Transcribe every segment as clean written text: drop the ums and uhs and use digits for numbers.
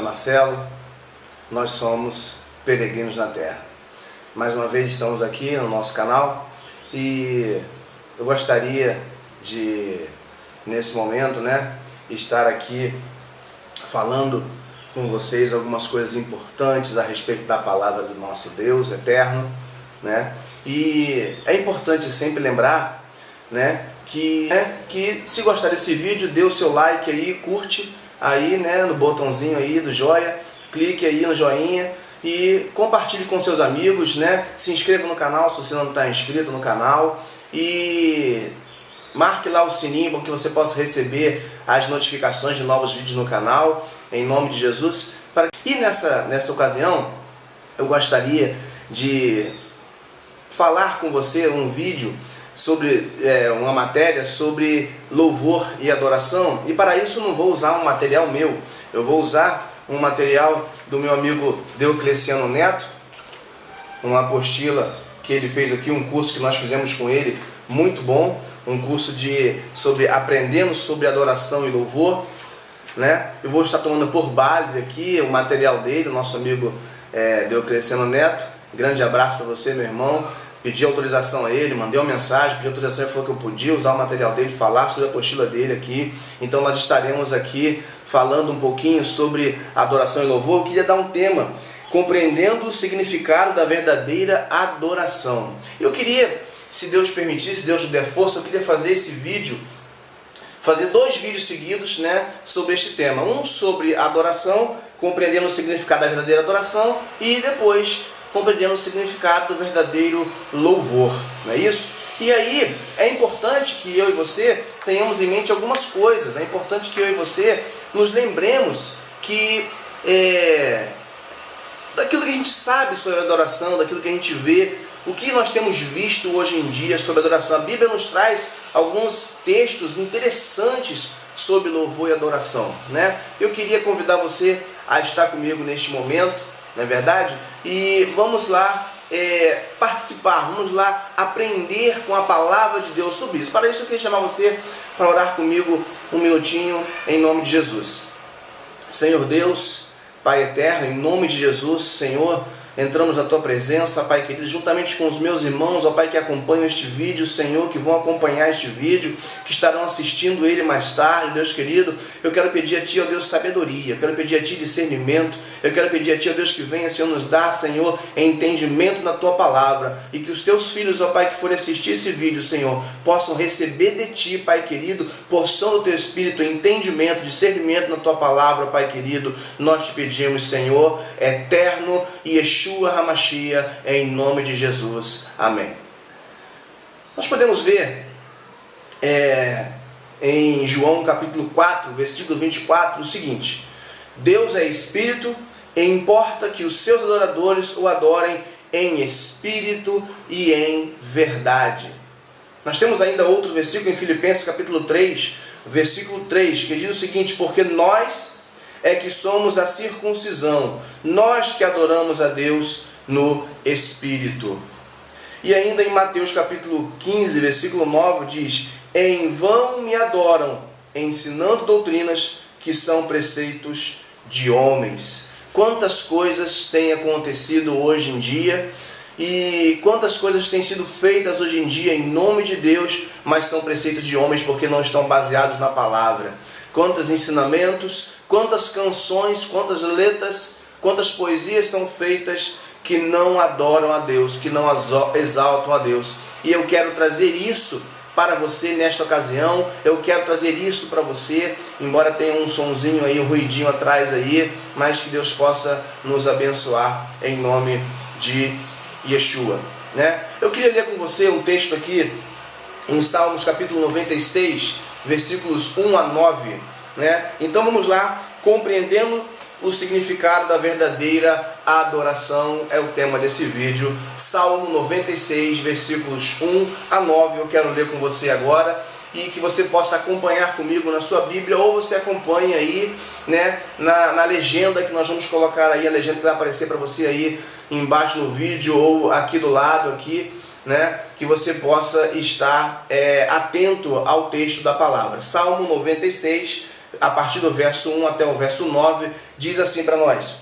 é Marcelo, nós somos peregrinos na terra. Mais uma vez estamos aqui no nosso canal e eu gostaria de, nesse momento, estar aqui falando com vocês algumas coisas importantes a respeito da palavra do nosso Deus eterno, E é importante sempre lembrar, que se gostar desse vídeo, dê o seu like aí, curte aí, no botãozinho aí do joia, clique aí no joinha e compartilhe com seus amigos, Se inscreva no canal se você não está inscrito no canal e marque lá o sininho para que você possa receber as notificações de novos vídeos no canal, em nome de Jesus. E nessa ocasião, eu gostaria de falar com você um vídeo sobre uma matéria sobre louvor e adoração. E para isso eu não vou usar um material meu, eu vou usar um material do meu amigo Deocleciano Neto, uma apostila que ele fez aqui, um curso que nós fizemos com ele, muito bom, um curso aprendendo sobre adoração e louvor, Eu vou estar tomando por base aqui o material dele, o nosso amigo Deocleciano Neto. Grande abraço para você, meu irmão. Pedi autorização a ele, mandei uma mensagem, pedi autorização, ele falou que eu podia usar o material dele, falar sobre a apostila dele aqui. Então nós estaremos aqui falando um pouquinho sobre adoração e louvor. Eu queria dar um tema, compreendendo o significado da verdadeira adoração. Eu queria, se Deus permitir, se Deus der força, eu queria fazer esse vídeo, fazer 2 vídeos seguidos, sobre este tema. Um sobre adoração, compreendendo o significado da verdadeira adoração, e depois compreendendo o significado do verdadeiro louvor, não é isso? E aí é importante que eu e você tenhamos em mente algumas coisas. É importante que eu e você nos lembremos que daquilo que a gente sabe sobre a adoração, daquilo que a gente vê, o que nós temos visto hoje em dia sobre a adoração. A Bíblia nos traz alguns textos interessantes sobre louvor e adoração, Eu queria convidar você a estar comigo neste momento, não é verdade? E vamos lá participar, vamos lá aprender com a palavra de Deus sobre isso. Para isso eu queria chamar você para orar comigo um minutinho em nome de Jesus. Senhor Deus, Pai eterno, em nome de Jesus, Senhor, entramos na Tua presença, Pai querido, juntamente com os meus irmãos, ó Pai, que acompanham este vídeo, Senhor, que vão acompanhar este vídeo, que estarão assistindo ele mais tarde, Deus querido. Eu quero pedir a Ti, ó Deus, sabedoria, eu quero pedir a Ti discernimento, eu quero pedir a Ti, ó Deus, que venha, Senhor, nos dar, Senhor, entendimento na Tua palavra, e que os Teus filhos, ó Pai, que forem assistir esse vídeo, Senhor, possam receber de Ti, Pai querido, porção do Teu Espírito, entendimento, discernimento na Tua palavra, Pai querido. Nós te pedimos, Senhor, eterno e Yeshua HaMashiach, em nome de Jesus. Amém. Nós podemos ver em João capítulo 4, versículo 24, o seguinte: Deus é Espírito e importa que os seus adoradores o adorem em Espírito e em verdade. Nós temos ainda outro versículo em Filipenses capítulo 3, versículo 3, que diz o seguinte: porque nós é que somos a circuncisão, nós que adoramos a Deus no Espírito. E ainda em Mateus capítulo 15, versículo 9, diz: em vão me adoram, ensinando doutrinas que são preceitos de homens. Quantas coisas têm acontecido hoje em dia, e quantas coisas têm sido feitas hoje em dia em nome de Deus, mas são preceitos de homens porque não estão baseados na palavra. Quantos ensinamentos, quantas canções, quantas letras, quantas poesias são feitas que não adoram a Deus, que não exaltam a Deus. E eu quero trazer isso para você nesta ocasião. Eu quero trazer isso para você, embora tenha um sonzinho aí, um ruidinho atrás aí, mas que Deus possa nos abençoar em nome de Yeshua, Eu queria ler com você um texto aqui em Salmos capítulo 96, versículos 1 a 9, Então vamos lá, compreendendo o significado da verdadeira adoração, é o tema desse vídeo. Salmo 96, versículos 1 a 9, eu quero ler com você agora, e que você possa acompanhar comigo na sua Bíblia, ou você acompanha aí, na legenda que nós vamos colocar aí, a legenda que vai aparecer para você aí embaixo no vídeo, ou aqui do lado, aqui, que você possa estar atento ao texto da palavra. Salmo 96, a partir do verso 1 até o verso 9, diz assim para nós: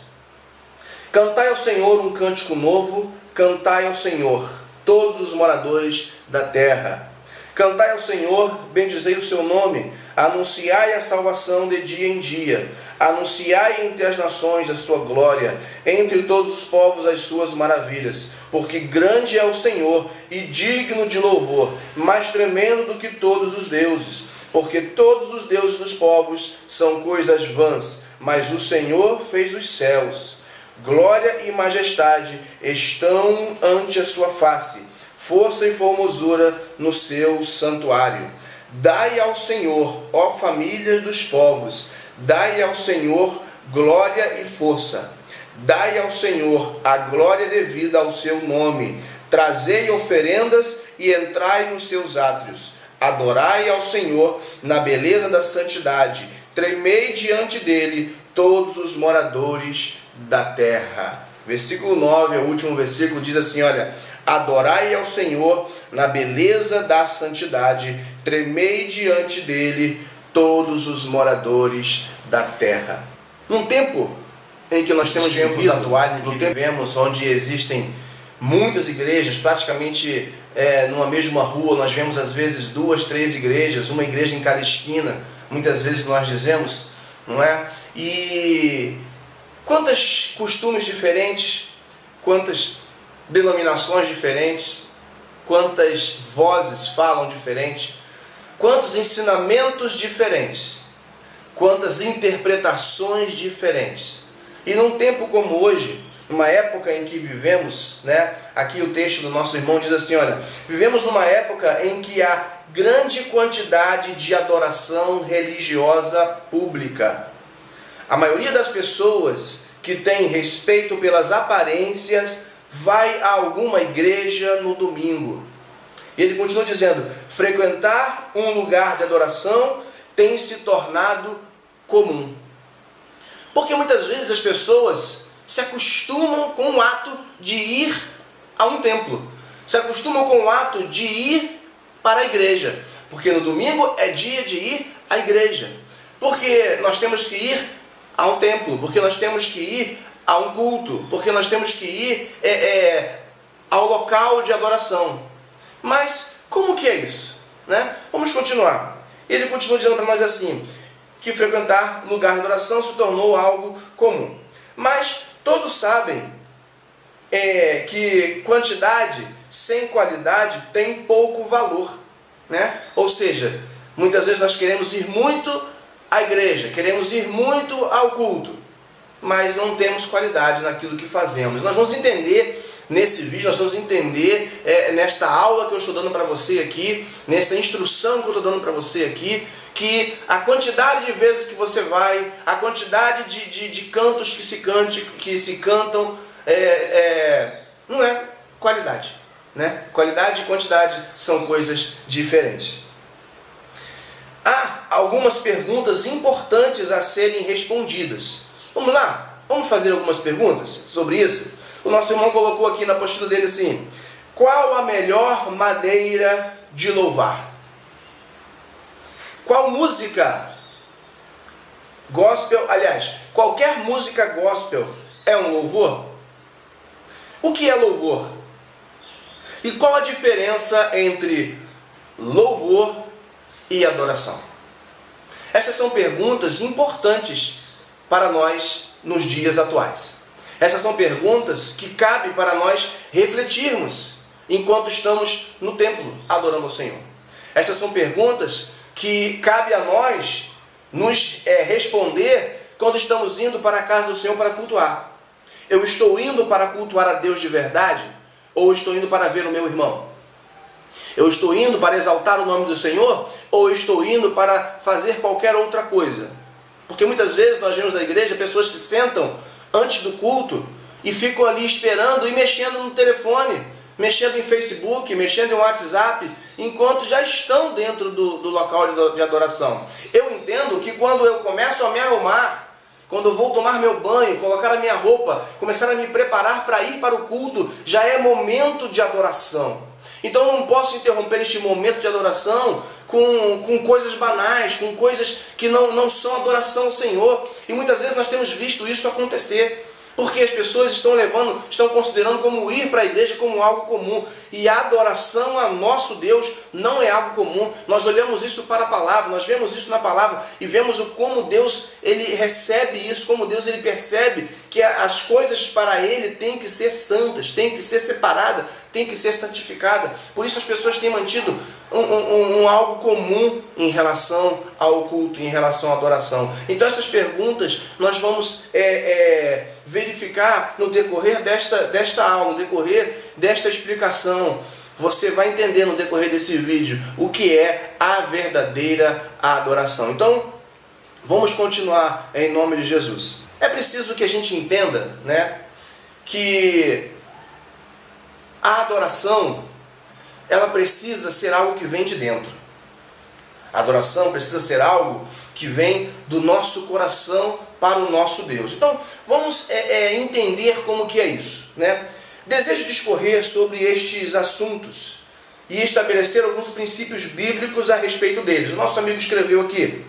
Cantai ao Senhor um cântico novo, cantai ao Senhor, todos os moradores da terra. Cantai ao Senhor, bendizei o seu nome, anunciai a salvação de dia em dia, anunciai entre as nações a sua glória, entre todos os povos as suas maravilhas, porque grande é o Senhor e digno de louvor, mais tremendo do que todos os deuses, porque todos os deuses dos povos são coisas vãs, mas o Senhor fez os céus. Glória e majestade estão ante a sua face, força e formosura no seu santuário. Dai ao Senhor, ó famílias dos povos, dai ao Senhor glória e força. Dai ao Senhor a glória devida ao seu nome. Trazei oferendas e entrai nos seus átrios. Adorai ao Senhor na beleza da santidade. Tremei diante dele todos os moradores da terra. Versículo 9, o último versículo, diz assim, olha: Adorai ao Senhor na beleza da santidade, tremei diante dele todos os moradores da terra. Num tempo em que nós temos tempos atuais, em que vivemos, onde existem muitas igrejas, praticamente numa mesma rua, nós vemos às vezes 2, 3 igrejas, uma igreja em cada esquina, muitas vezes nós dizemos, não é? E quantos costumes diferentes, quantas denominações diferentes, quantas vozes falam diferentes, quantos ensinamentos diferentes, quantas interpretações diferentes. E num tempo como hoje, numa época em que vivemos, né? Aqui o texto do nosso irmão diz assim, olha: vivemos numa época em que há grande quantidade de adoração religiosa pública. A maioria das pessoas que tem respeito pelas aparências vai a alguma igreja no domingo. E ele continua dizendo: frequentar um lugar de adoração tem se tornado comum. Porque muitas vezes as pessoas se acostumam com o ato de ir a um templo, se acostumam com o ato de ir para a igreja, porque no domingo é dia de ir à igreja, porque nós temos que ir a um templo, porque nós temos que ir a um culto, porque nós temos que ir ao local de adoração. Mas como que é isso, né? Vamos continuar. Ele continua dizendo para nós assim, que frequentar lugar de adoração se tornou algo comum. Mas todos sabem que quantidade sem qualidade tem pouco valor, né? Ou seja, muitas vezes nós queremos ir muito à igreja, queremos ir muito ao culto, mas não temos qualidade naquilo que fazemos. Nós vamos entender nesse vídeo, nós vamos entender nesta aula que eu estou dando para você aqui, nessa instrução que eu estou dando para você aqui, que a quantidade de vezes que você vai, a quantidade de cantos que se cantam, não é qualidade, né? Qualidade e quantidade são coisas diferentes. Há algumas perguntas importantes a serem respondidas. Vamos lá, vamos fazer algumas perguntas sobre isso. O nosso irmão colocou aqui na apostila dele assim: qual a melhor maneira de louvar? Qual música gospel, aliás, qualquer música gospel é um louvor? O que é louvor? E qual a diferença entre louvor e adoração? Essas são perguntas importantes para nós nos dias atuais. Essas são perguntas que cabe para nós refletirmos enquanto estamos no templo adorando ao Senhor. Essas são perguntas que cabe a nós nos responder quando estamos indo para a casa do Senhor para cultuar. Eu estou indo para cultuar a Deus de verdade ou estou indo para ver o meu irmão? Eu estou indo para exaltar o nome do Senhor ou estou indo para fazer qualquer outra coisa? Porque muitas vezes nós vemos na igreja pessoas que sentam antes do culto e ficam ali esperando e mexendo no telefone, mexendo em Facebook, mexendo em WhatsApp, enquanto já estão dentro do local de adoração. Eu entendo que quando eu começo a me arrumar, quando eu vou tomar meu banho, colocar a minha roupa, começar a me preparar para ir para o culto, já é momento de adoração. Então eu não posso interromper este momento de adoração com coisas banais, com coisas que não são adoração ao Senhor. E muitas vezes nós temos visto isso acontecer. Porque as pessoas estão considerando como ir para a igreja como algo comum. E a adoração a nosso Deus não é algo comum. Nós olhamos isso para a palavra, nós vemos isso na palavra e vemos como Deus ele recebe isso, como Deus ele percebe que as coisas para ele têm que ser santas, têm que ser separadas, têm que ser santificadas. Por isso as pessoas têm mantido algo comum em relação ao culto, em relação à adoração. Então essas perguntas nós vamos verificar no decorrer desta aula, no decorrer desta explicação. Você vai entender no decorrer desse vídeo o que é a verdadeira adoração. Então, vamos continuar em nome de Jesus. É preciso que a gente entenda, né, que a adoração, ela precisa ser algo que vem de dentro. A adoração precisa ser algo que vem do nosso coração para o nosso Deus. Então, vamos entender como que é isso, né? Desejo discorrer sobre estes assuntos e estabelecer alguns princípios bíblicos a respeito deles. O nosso amigo escreveu aqui: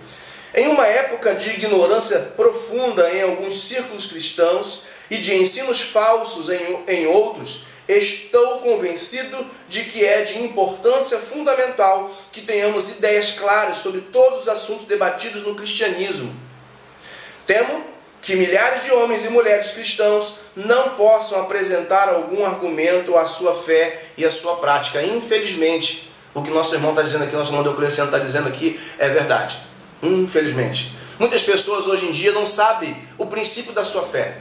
em uma época de ignorância profunda em alguns círculos cristãos e de ensinos falsos em outros, estou convencido de que é de importância fundamental que tenhamos ideias claras sobre todos os assuntos debatidos no cristianismo. Temo que milhares de homens e mulheres cristãos não possam apresentar algum argumento à sua fé e à sua prática. Infelizmente, o que nosso irmão está dizendo aqui, nosso irmão Diocleciano está dizendo aqui, é verdade. Infelizmente. Muitas pessoas hoje em dia não sabem o princípio da sua fé.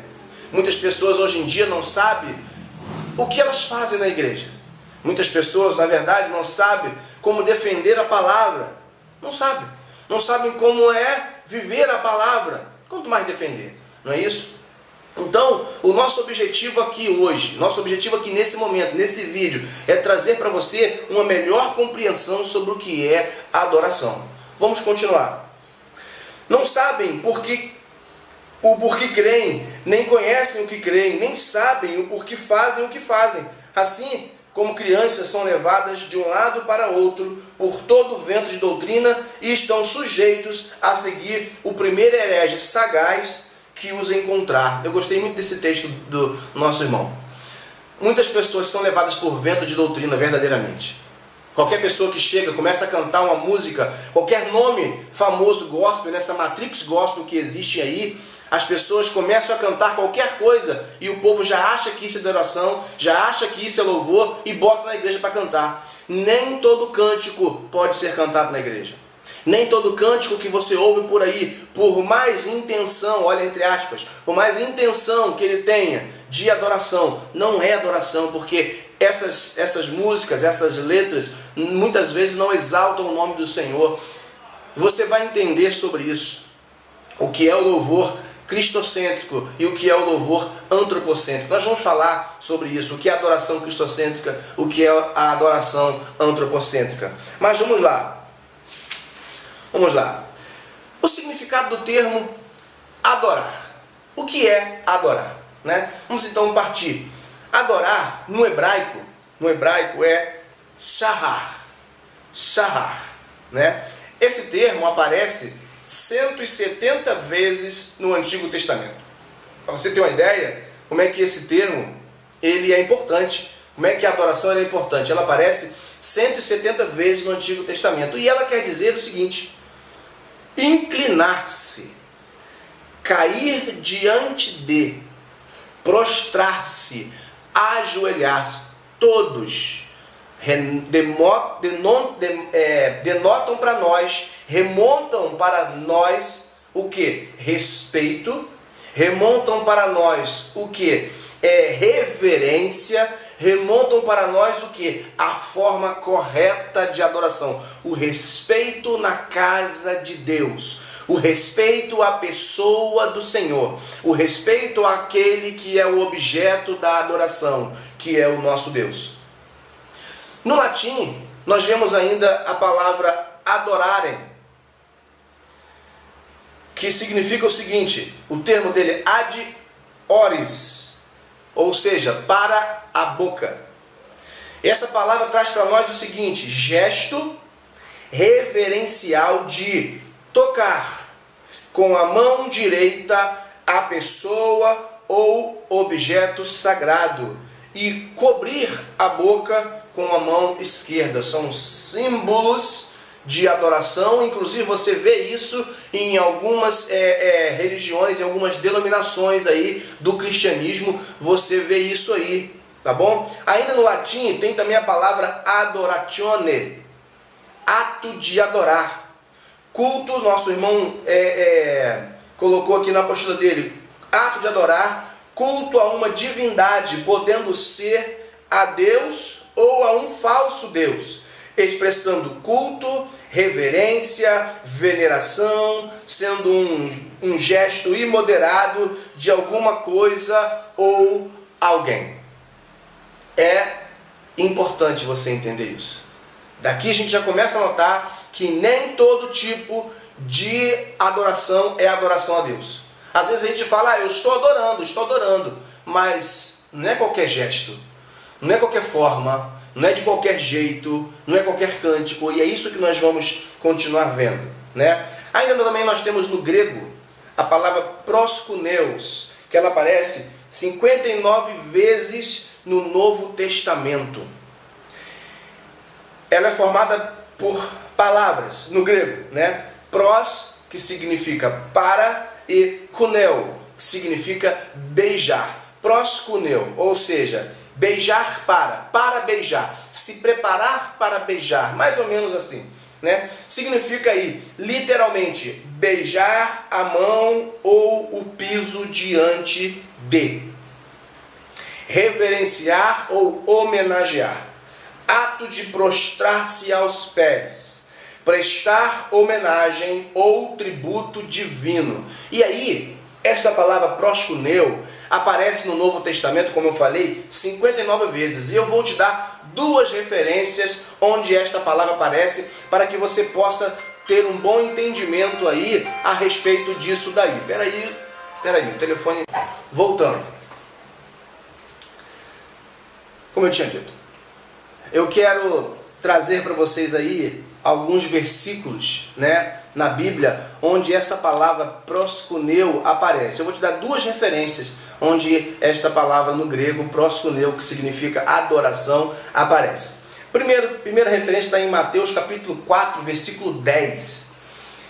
Muitas pessoas hoje em dia não sabem o que elas fazem na igreja. Muitas pessoas, na verdade, não sabem como defender a palavra. Não sabem. Não sabem como é viver a palavra. Quanto mais defender, não é isso? Então, o nosso objetivo aqui hoje, nosso objetivo aqui nesse momento, nesse vídeo, é trazer para você uma melhor compreensão sobre o que é a adoração. Vamos continuar. Não sabem o porquê creem, nem conhecem o que creem, nem sabem o porquê fazem o que fazem. Assim como crianças são levadas de um lado para outro por todo o vento de doutrina e estão sujeitos a seguir o primeiro herege sagaz que os encontrar. Eu gostei muito desse texto do nosso irmão. Muitas pessoas são levadas por vento de doutrina verdadeiramente. Qualquer pessoa que chega, começa a cantar uma música, qualquer nome famoso gospel, nessa matrix gospel que existe aí, as pessoas começam a cantar qualquer coisa e o povo já acha que isso é adoração, já acha que isso é louvor e bota na igreja para cantar. Nem todo cântico pode ser cantado na igreja. Nem todo cântico que você ouve por aí, por mais intenção, olha entre aspas, por mais intenção que ele tenha de adoração, não é adoração, porque essas músicas, essas letras, muitas vezes não exaltam o nome do Senhor. Você vai entender sobre isso, o que é o louvor cristocêntrico e o que é o louvor antropocêntrico. Nós vamos falar sobre isso, o que é a adoração cristocêntrica, o que é a adoração antropocêntrica. Mas vamos lá. Vamos lá. O significado do termo adorar. O que é adorar, né? Vamos então partir. Adorar no hebraico é shahar. Shahar, né? Esse termo aparece 170 vezes no Antigo Testamento. Para você ter uma ideia, como é que esse termo ele é importante, como é que a adoração é importante. Ela aparece 170 vezes no Antigo Testamento. E ela quer dizer o seguinte: inclinar-se, cair diante de, prostrar-se, ajoelhar-se. Todos denotam para nós, remontam para nós o que? Respeito, remontam para nós o que? Reverência, remontam para nós o que? A forma correta de adoração, o respeito na casa de Deus, o respeito à pessoa do Senhor, o respeito àquele que é o objeto da adoração, que é o nosso Deus. No latim, nós vemos ainda a palavra adorarem, que significa o seguinte, o termo dele ad oris, ou seja, para a boca. Essa palavra traz para nós o seguinte: gesto reverencial de tocar com a mão direita a pessoa ou objeto sagrado e cobrir a boca com a mão esquerda. São símbolos de adoração. Inclusive você vê isso em algumas religiões, em algumas denominações aí do cristianismo, você vê isso aí, tá bom? Ainda no latim tem também a palavra adoratione, ato de adorar. Culto, nosso irmão colocou aqui na apostila dele, ato de adorar, culto a uma divindade, podendo ser a Deus ou a um falso Deus, expressando culto, reverência, veneração, sendo um gesto imoderado de alguma coisa ou alguém. É importante você entender isso. Daqui a gente já começa a notar que nem todo tipo de adoração é adoração a Deus. Às vezes a gente fala, eu estou adorando, mas não é qualquer gesto, não é qualquer forma, não é de qualquer jeito, não é qualquer cântico, e é isso que nós vamos continuar vendo, né? Ainda também nós temos no grego a palavra proskuneus, que ela aparece 59 vezes no Novo Testamento. Ela é formada por palavras no grego, né? Pros, que significa para, e kuneo, que significa beijar. Proskuneo, ou seja, beijar para beijar, se preparar para beijar, mais ou menos assim, né? Significa aí, literalmente, beijar a mão ou o piso diante de. Reverenciar ou homenagear, ato de prostrar-se aos pés, prestar homenagem ou tributo divino. E aí, esta palavra proskuneo aparece no Novo Testamento, como eu falei, 59 vezes. E eu vou te dar duas referências onde esta palavra aparece, para que você possa ter um bom entendimento aí a respeito disso daí. Peraí, o telefone voltando. Como eu tinha dito, eu quero trazer para vocês aí alguns versículos, né, na Bíblia, onde essa palavra proskuneo aparece. Eu vou te dar duas referências onde esta palavra no grego, proskuneo, que significa adoração, aparece. Primeira referência está em Mateus capítulo 4, versículo 10.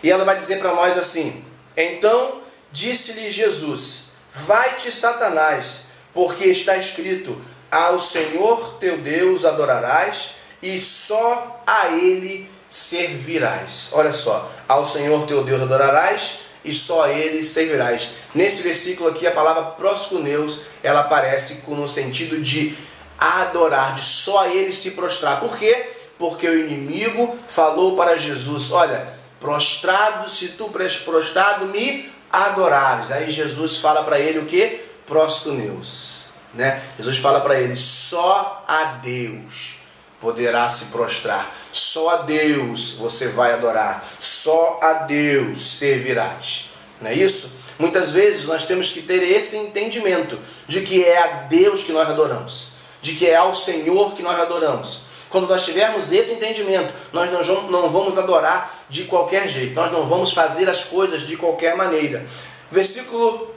E ela vai dizer para nós assim: então disse-lhe Jesus, vai-te Satanás, porque está escrito, ao Senhor teu Deus adorarás e só a Ele servirás. Olha só, ao Senhor teu Deus adorarás e só a Ele servirás. Nesse versículo aqui, a palavra proskuneus, ela aparece no sentido de adorar, de só a Ele se prostrar. Por quê? Porque o inimigo falou para Jesus, olha, prostrado, se tu prostrado me adorares. Aí Jesus fala para ele o que? Proskuneus, né? Jesus fala para ele, só a Deus poderá se prostrar, só a Deus você vai adorar, só a Deus servirás. Não é isso? Muitas vezes nós temos que ter esse entendimento de que é a Deus que nós adoramos, de que é ao Senhor que nós adoramos. Quando nós tivermos esse entendimento, nós não vamos adorar de qualquer jeito, nós não vamos fazer as coisas de qualquer maneira. Versículo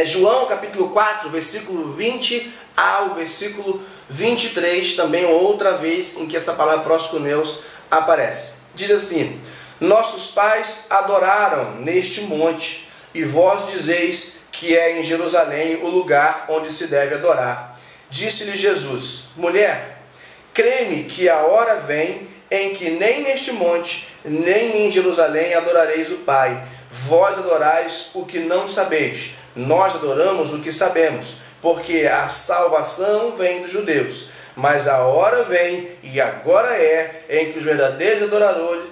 João capítulo 4, versículo 20 ao versículo 23, também outra vez em que essa palavra proskuneus aparece. Diz assim, nossos pais adoraram neste monte, e vós dizeis que é em Jerusalém o lugar onde se deve adorar. Disse-lhe Jesus, mulher, crê-me que a hora vem em que nem neste monte, nem em Jerusalém adorareis o Pai. Vós adorais o que não sabeis, nós adoramos o que sabemos, porque a salvação vem dos judeus. Mas a hora vem, e agora é, em que os verdadeiros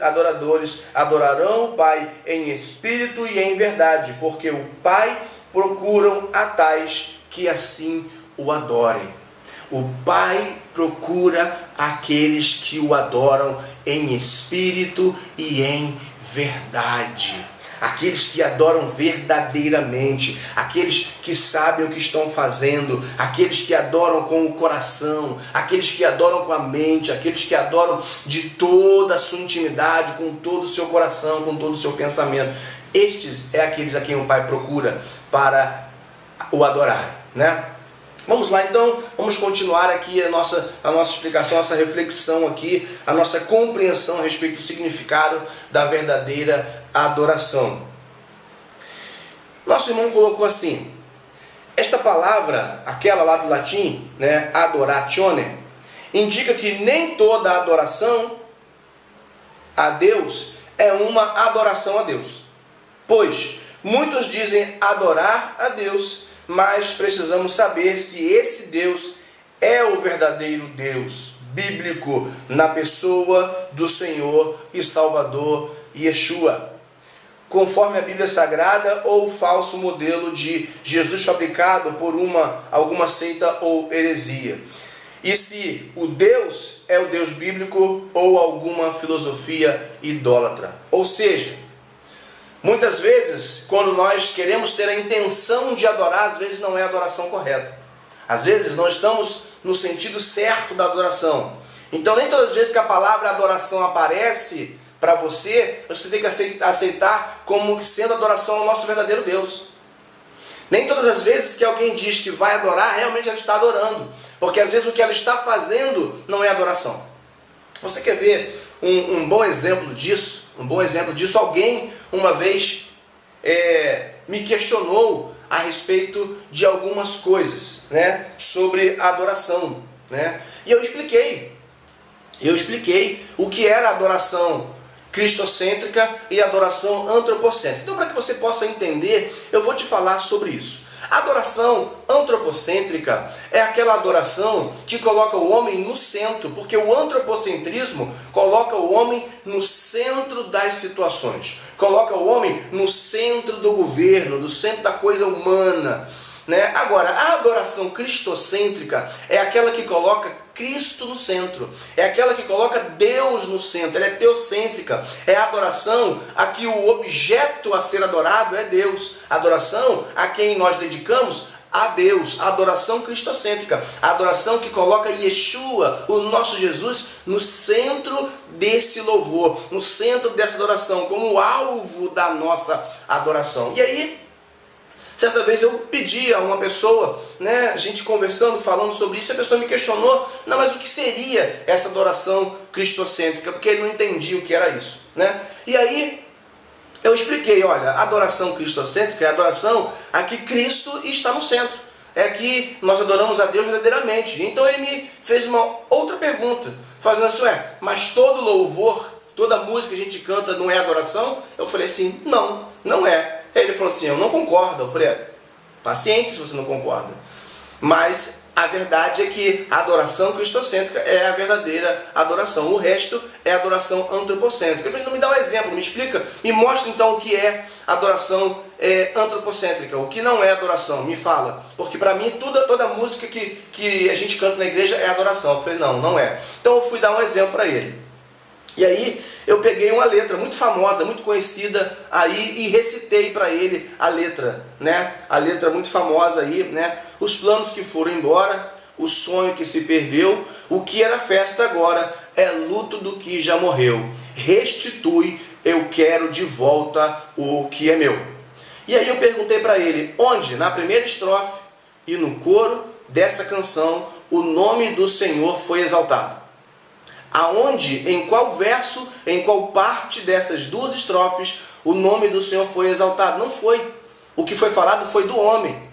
adoradores adorarão o Pai em espírito e em verdade, porque o Pai procuram a tais que assim o adorem. O Pai procura aqueles que o adoram em espírito e em verdade. aqueles que adoram verdadeiramente, aqueles que sabem o que estão fazendo, aqueles que adoram com o coração, aqueles que adoram com a mente, aqueles que adoram de toda a sua intimidade, com todo o seu coração, com todo o seu pensamento. Estes é aqueles a quem o Pai procura para o adorar, né? Vamos lá então, vamos continuar aqui a nossa explicação, a nossa reflexão aqui, a nossa compreensão a respeito do significado da verdadeira adoração. Nosso irmão colocou assim: esta palavra, aquela lá do latim, né, adoratione, indica que nem toda adoração a Deus é uma adoração a Deus. Pois muitos dizem adorar a Deus, mas precisamos saber se esse Deus é o verdadeiro Deus bíblico na pessoa do Senhor e Salvador Yeshua, conforme a Bíblia Sagrada, ou o falso modelo de Jesus fabricado por alguma seita ou heresia. E se o Deus é o Deus bíblico ou alguma filosofia idólatra. Ou seja, muitas vezes, quando nós queremos ter a intenção de adorar, às vezes não é a adoração correta. Às vezes não estamos no sentido certo da adoração. Então, nem todas as vezes que a palavra adoração aparece para você, você tem que aceitar como sendo adoração ao nosso verdadeiro Deus. Nem todas as vezes que alguém diz que vai adorar, realmente ela está adorando. Porque às vezes o que ela está fazendo não é adoração. Você quer ver um bom exemplo disso? Alguém uma vez me questionou a respeito de algumas coisas, né, sobre a adoração, né? E eu expliquei o que era a adoração cristocêntrica e a adoração antropocêntrica. Então, para que você possa entender, eu vou te falar sobre isso. A adoração antropocêntrica é aquela adoração que coloca o homem no centro, porque o antropocentrismo coloca o homem no centro das situações, coloca o homem no centro do governo, no centro da coisa humana, né? Agora, a adoração cristocêntrica é aquela que coloca Cristo no centro, é aquela que coloca Deus no centro, ela é teocêntrica, é a adoração a que o objeto a ser adorado é Deus, a adoração a quem nós dedicamos a Deus, a adoração cristocêntrica, a adoração que coloca Yeshua, o nosso Jesus, no centro desse louvor, no centro dessa adoração, como alvo da nossa adoração. E aí, certa vez eu pedi a uma pessoa, né, a gente conversando, falando sobre isso, a pessoa me questionou, não, mas o que seria essa adoração cristocêntrica? Porque ele não entendia o que era isso, né? E aí eu expliquei, olha, a adoração cristocêntrica é a adoração a que Cristo está no centro, é que nós adoramos a Deus verdadeiramente. Então ele me fez uma outra pergunta, fazendo assim, mas todo louvor, toda música que a gente canta não é adoração? Eu falei assim, não é. Aí ele falou assim, eu não concordo. Eu falei, paciência se você não concorda. Mas a verdade é que a adoração cristocêntrica é a verdadeira adoração. O resto é adoração antropocêntrica. Ele falou, não, me dá um exemplo, me explica, me mostra então o que é adoração antropocêntrica, o que não é adoração, me fala. Porque para mim toda música que a gente canta na igreja é adoração. Eu falei, não é. Então eu fui dar um exemplo para ele. E aí eu peguei uma letra muito famosa, muito conhecida aí e recitei para ele a letra, né? A letra muito famosa aí, né? Os planos que foram embora, o sonho que se perdeu, o que era festa agora é luto do que já morreu. Restitui, eu quero de volta o que é meu. E aí eu perguntei para ele, onde? Na primeira estrofe e no coro dessa canção, o nome do Senhor foi exaltado. Aonde, em qual verso, em qual parte dessas duas estrofes, o nome do Senhor foi exaltado? Não foi. O que foi falado foi do homem.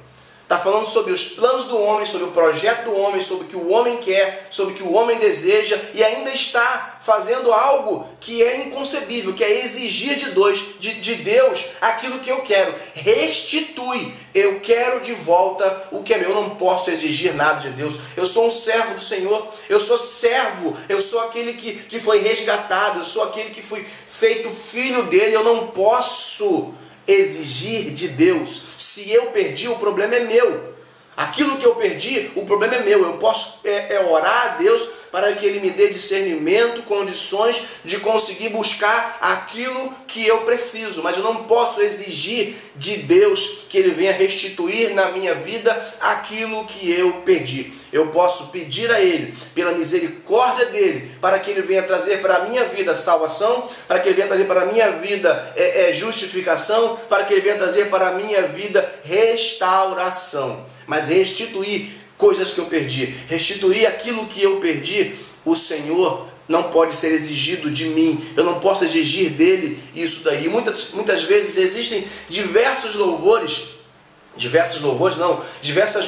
Está falando sobre os planos do homem, sobre o projeto do homem, sobre o que o homem quer, sobre o que o homem deseja, e ainda está fazendo algo que é inconcebível, que é exigir de Deus aquilo que eu quero. Restitui, eu quero de volta o que é meu. Eu não posso exigir nada de Deus. Eu sou um servo do Senhor, eu sou servo, eu sou aquele que foi resgatado, eu sou aquele que foi feito filho dele. Eu não posso exigir de Deus. Se eu perdi, o problema é meu. Aquilo que eu perdi, o problema é meu. Eu posso orar a Deus para que Ele me dê discernimento, condições de conseguir buscar aquilo que eu preciso. Mas eu não posso exigir de Deus que Ele venha restituir na minha vida aquilo que eu perdi. Eu posso pedir a Ele, pela misericórdia dEle, para que Ele venha trazer para a minha vida salvação, para que Ele venha trazer para a minha vida justificação, para que Ele venha trazer para a minha vida restauração. Mas restituir coisas que eu perdi, restituir aquilo que eu perdi, o Senhor não pode ser exigido de mim, eu não posso exigir dele isso daí. Muitas vezes existem diversas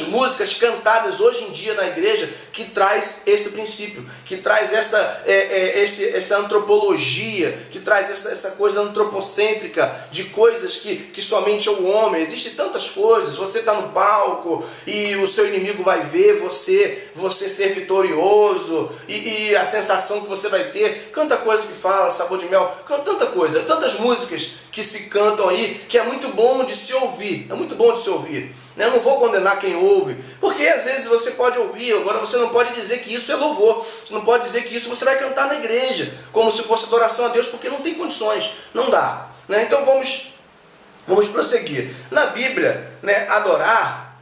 músicas cantadas hoje em dia na igreja que traz esse princípio, que traz essa antropologia, que traz essa coisa antropocêntrica de coisas que somente é o homem. Existem tantas coisas, você está no palco e o seu inimigo vai ver você ser vitorioso e a sensação que você vai ter, canta coisa que fala, sabor de mel, canta tanta coisa, tantas músicas que se cantam aí, que é muito bom de se ouvir, Eu não vou condenar quem ouve, porque às vezes você pode ouvir, agora você não pode dizer que isso é louvor, você não pode dizer que isso você vai cantar na igreja, como se fosse adoração a Deus, porque não tem condições, não dá. Então vamos prosseguir. Na Bíblia, adorar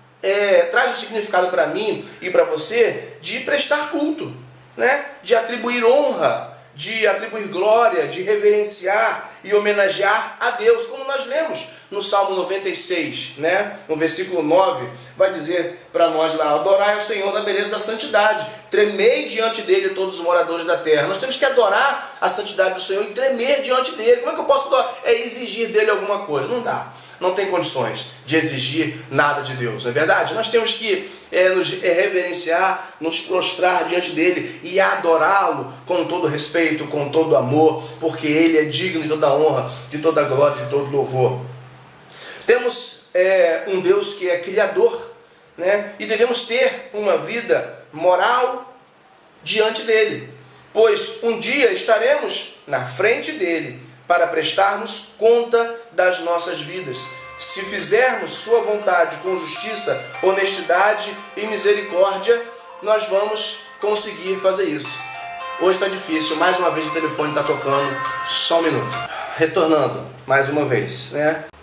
traz o significado para mim e para você de prestar culto, de atribuir honra, de atribuir glória, de reverenciar e homenagear a Deus, como nós lemos no Salmo 96, no versículo 9, vai dizer para nós lá: adorai ao Senhor na beleza da santidade, tremei diante dele todos os moradores da terra. Nós temos que adorar a santidade do Senhor e tremer diante dele. Como é que eu posso adorar? Exigir dele alguma coisa? Não dá. Não tem condições de exigir nada de Deus, não é verdade? Nós temos que nos reverenciar, nos prostrar diante dele e adorá-lo com todo respeito, com todo amor, porque ele é digno de toda honra, de toda glória, de todo louvor. Temos um Deus que é criador, e devemos ter uma vida moral diante dele, pois um dia estaremos na frente dele para prestarmos conta das nossas vidas. Se fizermos sua vontade com justiça, honestidade e misericórdia, nós vamos conseguir fazer isso. Hoje está difícil, mais uma vez o telefone está tocando, só um minuto. Retornando, mais uma vez,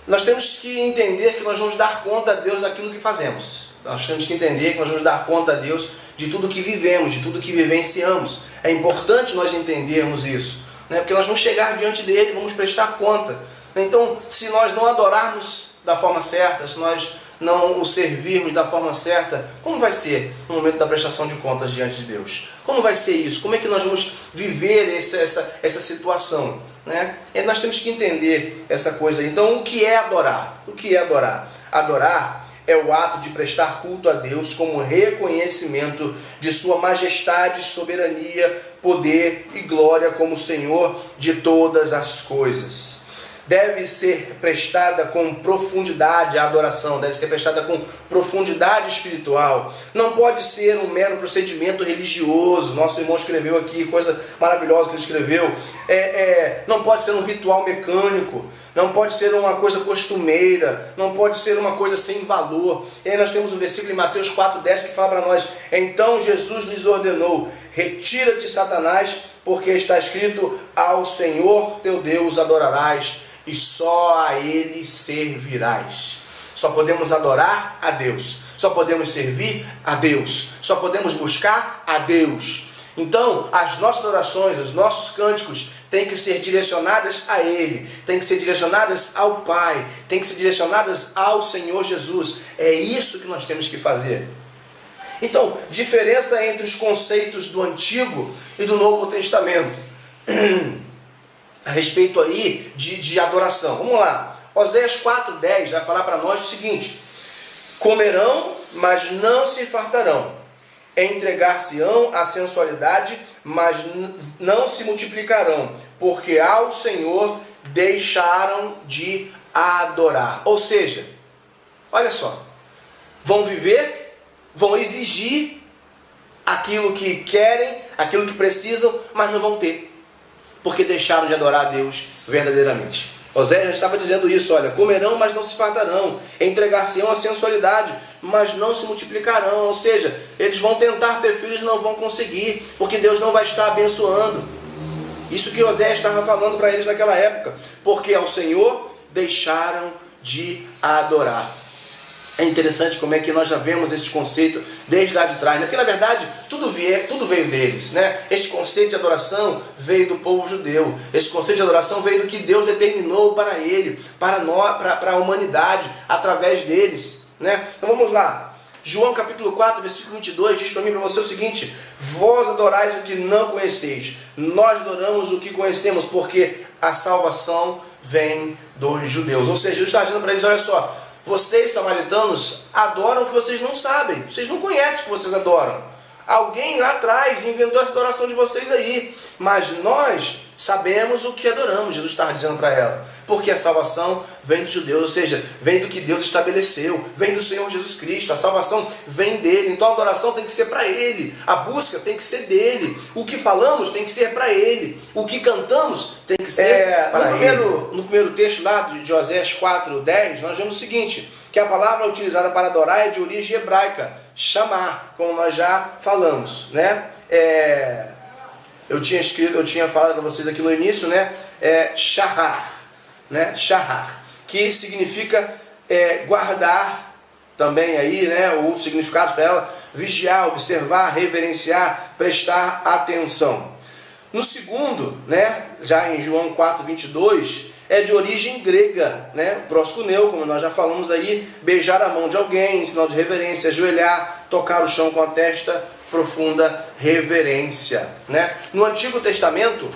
Nós temos que entender que nós vamos dar conta a Deus daquilo que fazemos. Nós temos que entender que nós vamos dar conta a Deus de tudo que vivemos, de tudo que vivenciamos. É importante nós entendermos isso, porque nós vamos chegar diante dele, vamos prestar conta. Então, se nós não adorarmos da forma certa, se nós não o servirmos da forma certa, como vai ser no momento da prestação de contas diante de Deus? Como vai ser isso? Como é que nós vamos viver essa situação? E nós temos que entender essa coisa. Então, o que é adorar? O que é adorar? Adorar é o ato de prestar culto a Deus como reconhecimento de sua majestade, soberania, poder e glória como Senhor de todas as coisas. Deve ser prestada com profundidade a adoração, deve ser prestada com profundidade espiritual. Não pode ser um mero procedimento religioso. Nosso irmão escreveu aqui, coisa maravilhosa que ele escreveu. Não pode ser um ritual mecânico, não pode ser uma coisa costumeira, não pode ser uma coisa sem valor. E aí nós temos um versículo em Mateus 4,10 que fala para nós: então Jesus lhes ordenou: retira-te, Satanás, porque está escrito, ao Senhor teu Deus adorarás e só a Ele servirás. Só podemos adorar a Deus, só podemos servir a Deus, só podemos buscar a Deus. Então, as nossas orações, os nossos cânticos têm que ser direcionadas a Ele, têm que ser direcionadas ao Pai, têm que ser direcionadas ao Senhor Jesus. É isso que nós temos que fazer. Então, diferença entre os conceitos do Antigo e do Novo Testamento a respeito aí de adoração. Vamos lá. Oséias 4,10 vai falar para nós o seguinte: comerão, mas não se fartarão. Entregar-se-ão à sensualidade, mas não se multiplicarão, porque ao Senhor deixaram de adorar. Ou seja, olha só, vão viver, vão exigir aquilo que querem, aquilo que precisam, mas não vão ter, porque deixaram de adorar a Deus verdadeiramente. Oséias já estava dizendo isso, olha, comerão, mas não se fartarão, entregar-se-ão à sensualidade, mas não se multiplicarão. Ou seja, eles vão tentar ter filhos e não vão conseguir, porque Deus não vai estar abençoando. Isso que Oséias estava falando para eles naquela época, porque ao Senhor deixaram de adorar. É interessante como é que nós já vemos esse conceito desde lá de trás, né? Porque na verdade tudo veio deles, né? Esse conceito de adoração veio do povo judeu. Esse conceito de adoração veio do que Deus determinou para ele, para nós, para a humanidade, através deles, né? Então vamos lá. João capítulo 4, versículo 22 diz para mim e para você o seguinte: vós adorais o que não conheceis, nós adoramos o que conhecemos, porque a salvação vem dos judeus. Ou seja, Jesus está dizendo para eles, olha só, vocês, samaritanos, adoram o que vocês não sabem. Vocês não conhecem o que vocês adoram. Alguém lá atrás inventou essa adoração de vocês aí. Mas nós sabemos o que adoramos, Jesus estava dizendo para ela. Porque a salvação vem dos judeus, ou seja, vem do que Deus estabeleceu, vem do Senhor Jesus Cristo. A salvação vem dele. Então a adoração tem que ser para ele. A busca tem que ser dele. O que falamos tem que ser para ele. O que cantamos tem que ser para ele. No primeiro texto lá de Oséias 4:10, nós vemos o seguinte, que a palavra utilizada para adorar é de origem hebraica, chamar, como nós já falamos, né? Eu tinha falado para vocês aqui no início, né? Shahar, né? Shahar, que significa guardar também aí, né? O outro significado para ela, vigiar, observar, reverenciar, prestar atenção. No segundo, né? Já em João 4:22, é de origem grega, né? Proskuneu, como nós já falamos aí, beijar a mão de alguém, sinal de reverência, ajoelhar, tocar o chão com a testa, profunda reverência, né? No Antigo Testamento,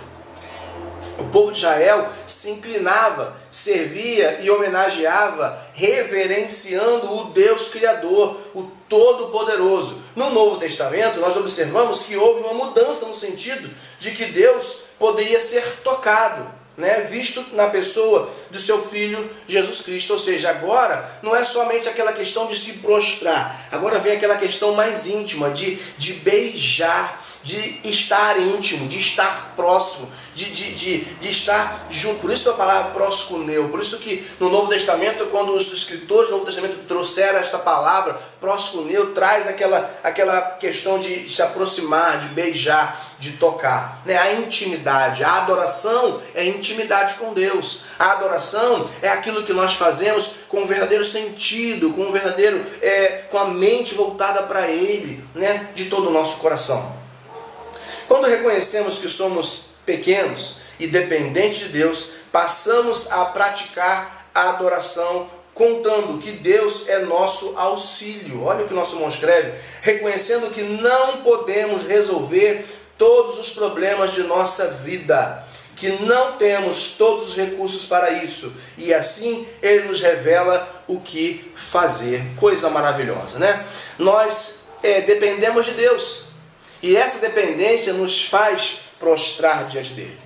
o povo de Israel se inclinava, servia e homenageava, reverenciando o Deus Criador, o Todo-Poderoso. No Novo Testamento, nós observamos que houve uma mudança no sentido de que Deus poderia ser tocado, né, visto na pessoa do seu Filho Jesus Cristo. Ou seja, agora não é somente aquela questão de se prostrar, agora vem aquela questão mais íntima, de beijar, de estar íntimo, de estar próximo, de estar junto. Por isso a palavra proskuneu. Por isso que no Novo Testamento, quando os escritores do Novo Testamento trouxeram esta palavra, proskuneu, traz aquela questão de se aproximar, de beijar, de tocar, né? A intimidade, a adoração é intimidade com Deus. A adoração é aquilo que nós fazemos com um verdadeiro sentido, com um verdadeiro, com a mente voltada para Ele, né? De todo o nosso coração. Quando reconhecemos que somos pequenos e dependentes de Deus, passamos a praticar a adoração contando que Deus é nosso auxílio. Olha o que o nosso irmão escreve: reconhecendo que não podemos resolver todos os problemas de nossa vida, que não temos todos os recursos para isso, e assim Ele nos revela o que fazer. Coisa maravilhosa, né? Nós dependemos de Deus, e essa dependência nos faz prostrar diante dele.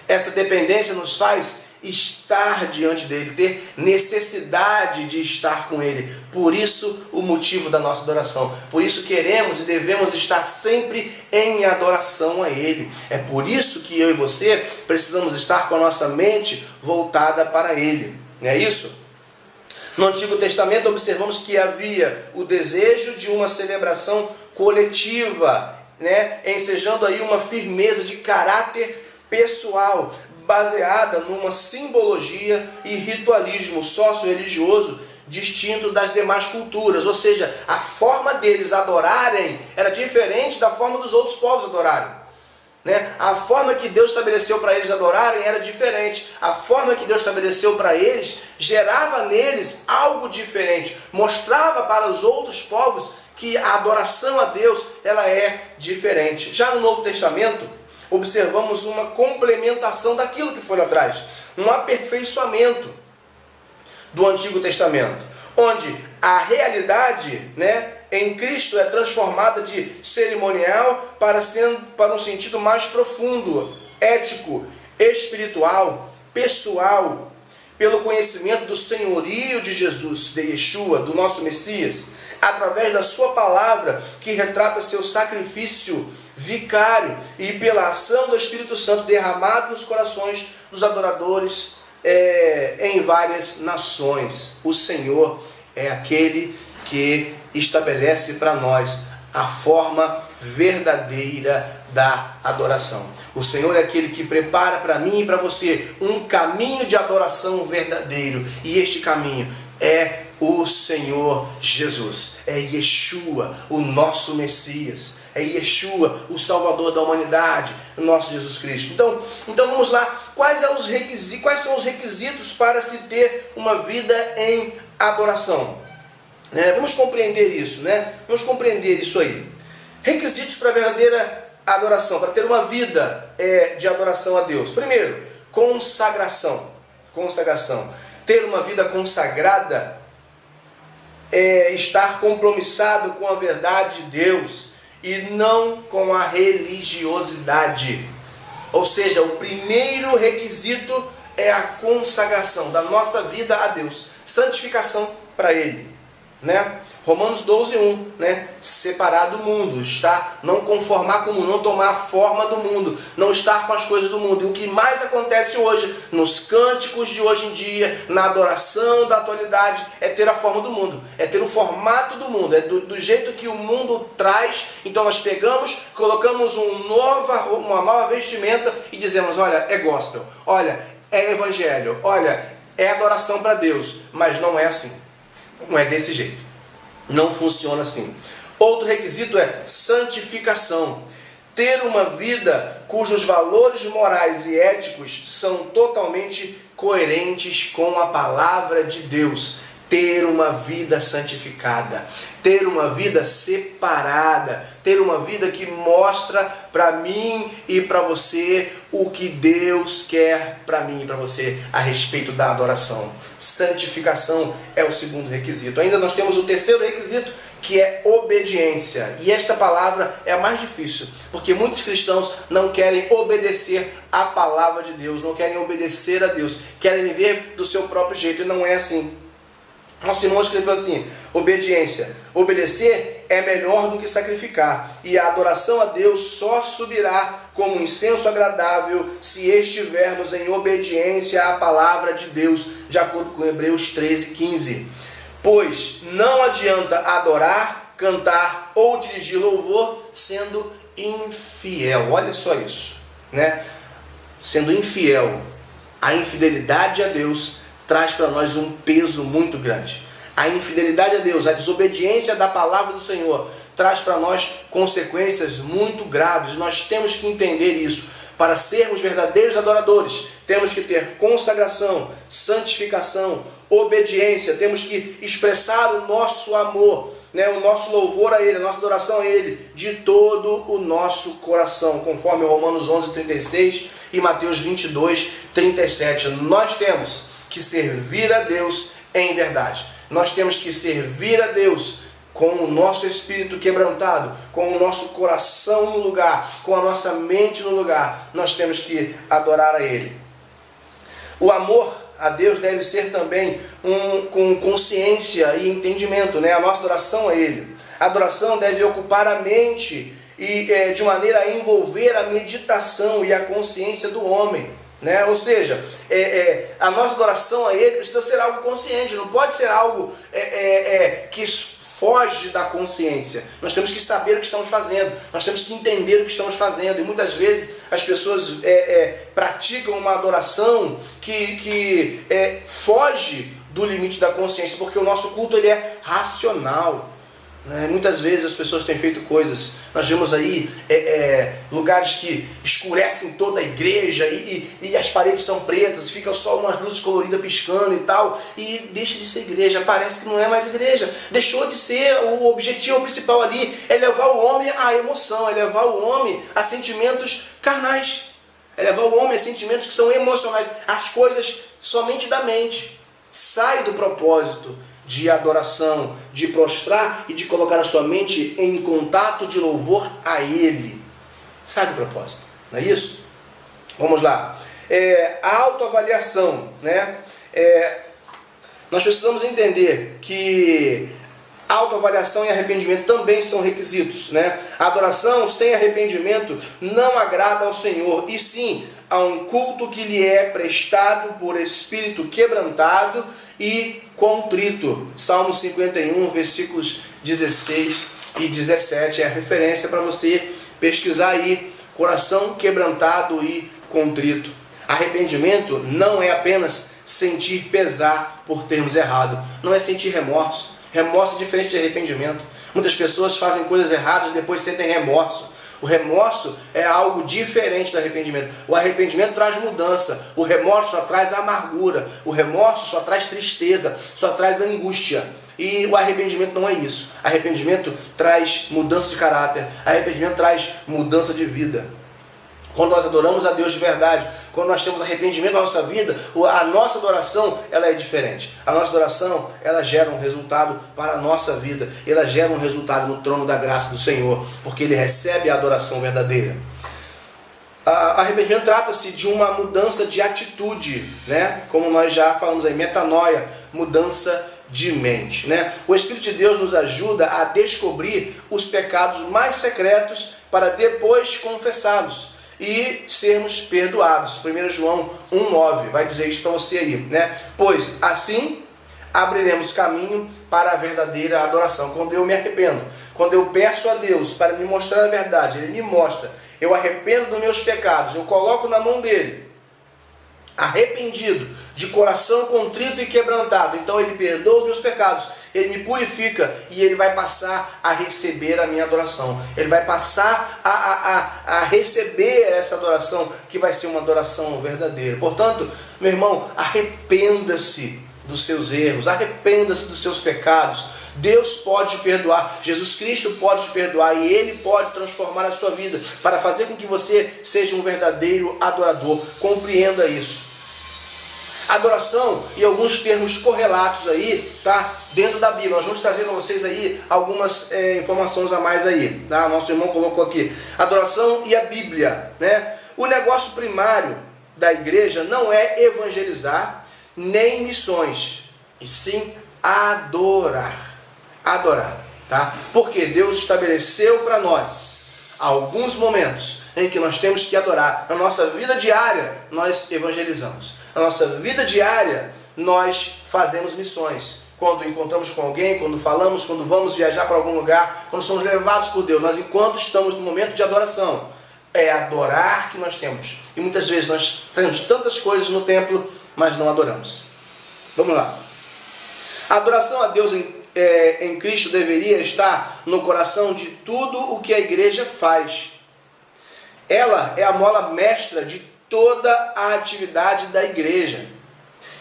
Essa dependência nos faz estar diante dele, ter necessidade de estar com ele. Por isso o motivo da nossa adoração. Por isso queremos e devemos estar sempre em adoração a ele. É por isso que eu e você precisamos estar com a nossa mente voltada para ele. Não é isso? No Antigo Testamento observamos que havia o desejo de uma celebração coletiva, né? Ensejando aí uma firmeza de caráter pessoal, baseada numa simbologia e ritualismo socio-religioso distinto das demais culturas. Ou seja, a forma deles adorarem era diferente da forma dos outros povos adorarem, né? A forma que Deus estabeleceu para eles adorarem era diferente. A forma que Deus estabeleceu para eles gerava neles algo diferente, mostrava para os outros povos que a adoração a Deus ela é diferente. Já no Novo Testamento, observamos uma complementação daquilo que foi lá atrás, um aperfeiçoamento do Antigo Testamento, onde a realidade, né, em Cristo é transformada de cerimonial para um sentido mais profundo, ético, espiritual, pessoal, pelo conhecimento do senhorio de Jesus, de Yeshua, do nosso Messias, através da sua palavra que retrata seu sacrifício vicário, e pela ação do Espírito Santo derramado nos corações dos adoradores em várias nações. O Senhor é aquele que estabelece para nós a forma verdadeira da adoração. O Senhor é aquele que prepara para mim e para você um caminho de adoração verdadeiro. E este caminho é o Senhor Jesus. É Yeshua, o nosso Messias. É Yeshua, o Salvador da humanidade, o nosso Jesus Cristo. Então vamos lá. Quais são os requisitos para se ter uma vida em adoração? Vamos compreender isso, Vamos compreender isso aí. Requisitos para a verdadeira adoração, para ter uma vida de adoração a Deus. Primeiro, consagração. Ter uma vida consagrada é estar compromissado com a verdade de Deus e não com a religiosidade. Ou seja, o primeiro requisito é a consagração da nossa vida a Deus, santificação para Ele. Romanos 12:1, separar do mundo, não conformar com o mundo, não tomar a forma do mundo, não estar com as coisas do mundo. E o que mais acontece hoje, nos cânticos de hoje em dia, na adoração da atualidade, é ter a forma do mundo, é ter o formato do mundo, é do jeito que o mundo traz. Então nós pegamos, colocamos uma nova vestimenta e dizemos, olha, é gospel, olha, é evangelho, olha, é adoração para Deus, mas não é assim. Não é desse jeito. Não funciona assim. Outro requisito é santificação. Ter uma vida cujos valores morais e éticos são totalmente coerentes com a palavra de Deus. Ter uma vida santificada, ter uma vida separada, ter uma vida que mostra para mim e para você o que Deus quer para mim e para você a respeito da adoração. Santificação é o segundo requisito. Ainda nós temos o terceiro requisito, que é obediência. E esta palavra é a mais difícil, porque muitos cristãos não querem obedecer à palavra de Deus, não querem obedecer a Deus, querem viver do seu próprio jeito, e não é assim. Nosso irmão escreveu assim: obediência. Obedecer é melhor do que sacrificar, e a adoração a Deus só subirá como um incenso agradável se estivermos em obediência à palavra de Deus, de acordo com Hebreus 13:15. Pois não adianta adorar, cantar ou dirigir louvor sendo infiel. Olha só isso, Sendo infiel. A infidelidade a Deus traz para nós um peso muito grande. A infidelidade a Deus, a desobediência da palavra do Senhor, traz para nós consequências muito graves. Nós temos que entender isso. Para sermos verdadeiros adoradores, temos que ter consagração, santificação, obediência. Temos que expressar o nosso amor, o nosso louvor a Ele, a nossa adoração a Ele, de todo o nosso coração, conforme Romanos 11:36 e Mateus 22:37. Nós temos que servir a Deus em verdade. Nós temos que servir a Deus com o nosso espírito quebrantado, com o nosso coração no lugar, com a nossa mente no lugar. Nós temos que adorar a Ele. O amor a Deus deve ser também com consciência e entendimento, A nossa adoração a Ele. A adoração deve ocupar a mente e de maneira a envolver a meditação e a consciência do homem. Ou seja, a nossa adoração a Ele precisa ser algo consciente, não pode ser algo que foge da consciência. Nós temos que saber o que estamos fazendo, nós temos que entender o que estamos fazendo, e muitas vezes as pessoas praticam uma adoração que foge do limite da consciência, porque o nosso culto ele é racional. Muitas vezes as pessoas têm feito coisas, nós vemos aí lugares que escurecem toda a igreja e as paredes são pretas, fica só umas luzes coloridas piscando e tal, e deixa de ser igreja, parece que não é mais igreja, deixou de ser o objetivo principal ali, é levar o homem à emoção, é levar o homem a sentimentos carnais, é levar o homem a sentimentos que são emocionais, as coisas somente da mente. Sai do propósito de adoração, de prostrar e de colocar a sua mente em contato de louvor a Ele. Sai do propósito, não é isso? Vamos lá. A autoavaliação, Nós precisamos entender que autoavaliação e arrependimento também são requisitos, né? A adoração sem arrependimento não agrada ao Senhor, e sim a um culto que lhe é prestado por espírito quebrantado e contrito. Salmo 51, versículos 16 e 17 é a referência para você pesquisar aí. Coração quebrantado e contrito. Arrependimento não é apenas sentir pesar por termos errado, não é sentir remorso. Remorso é diferente de arrependimento. Muitas pessoas fazem coisas erradas e depois sentem remorso. O remorso é algo diferente do arrependimento. O arrependimento traz mudança. O remorso só traz amargura. O remorso só traz tristeza, só traz angústia. E o arrependimento não é isso. Arrependimento traz mudança de caráter. Arrependimento traz mudança de vida. Quando nós adoramos a Deus de verdade, quando nós temos arrependimento na nossa vida, a nossa adoração ela é diferente. A nossa adoração ela gera um resultado para a nossa vida. Ela gera um resultado no trono da graça do Senhor, porque Ele recebe a adoração verdadeira. Arrependimento trata-se de uma mudança de atitude, né? Como nós já falamos aí, metanoia, mudança de mente, né? O Espírito de Deus nos ajuda a descobrir os pecados mais secretos para depois confessá-los e sermos perdoados. 1 João 1,9 vai dizer isso para você aí, né? Pois assim abriremos caminho para a verdadeira adoração. Quando eu me arrependo, quando eu peço a Deus para me mostrar a verdade, Ele me mostra, eu arrependo dos meus pecados, eu coloco na mão dEle, arrependido, de coração contrito e quebrantado, então Ele perdoa os meus pecados, Ele me purifica e Ele vai passar a receber a minha adoração. Ele vai passar a receber essa adoração, que vai ser uma adoração verdadeira. Portanto, meu irmão, arrependa-se dos seus erros, arrependa-se dos seus pecados. Deus pode te perdoar, Jesus Cristo pode te perdoar e Ele pode transformar a sua vida para fazer com que você seja um verdadeiro adorador. Compreenda isso. Adoração e alguns termos correlatos aí, tá? Dentro da Bíblia. Nós vamos trazer para vocês aí algumas informações a mais aí, tá? Nosso irmão colocou aqui. Adoração e a Bíblia, né? O negócio primário da igreja não é evangelizar nem missões, e sim adorar. Adorar, tá? Porque Deus estabeleceu para nós alguns momentos em que nós temos que adorar. Na nossa vida diária, nós evangelizamos. Na nossa vida diária, nós fazemos missões. Quando encontramos com alguém, quando falamos, quando vamos viajar para algum lugar, quando somos levados por Deus, nós enquanto estamos no momento de adoração, é adorar que nós temos. E muitas vezes nós fazemos tantas coisas no templo, mas não adoramos. Vamos lá. A adoração a Deus em Cristo deveria estar no coração de tudo o que a igreja faz. Ela é a mola mestra de toda a atividade da igreja.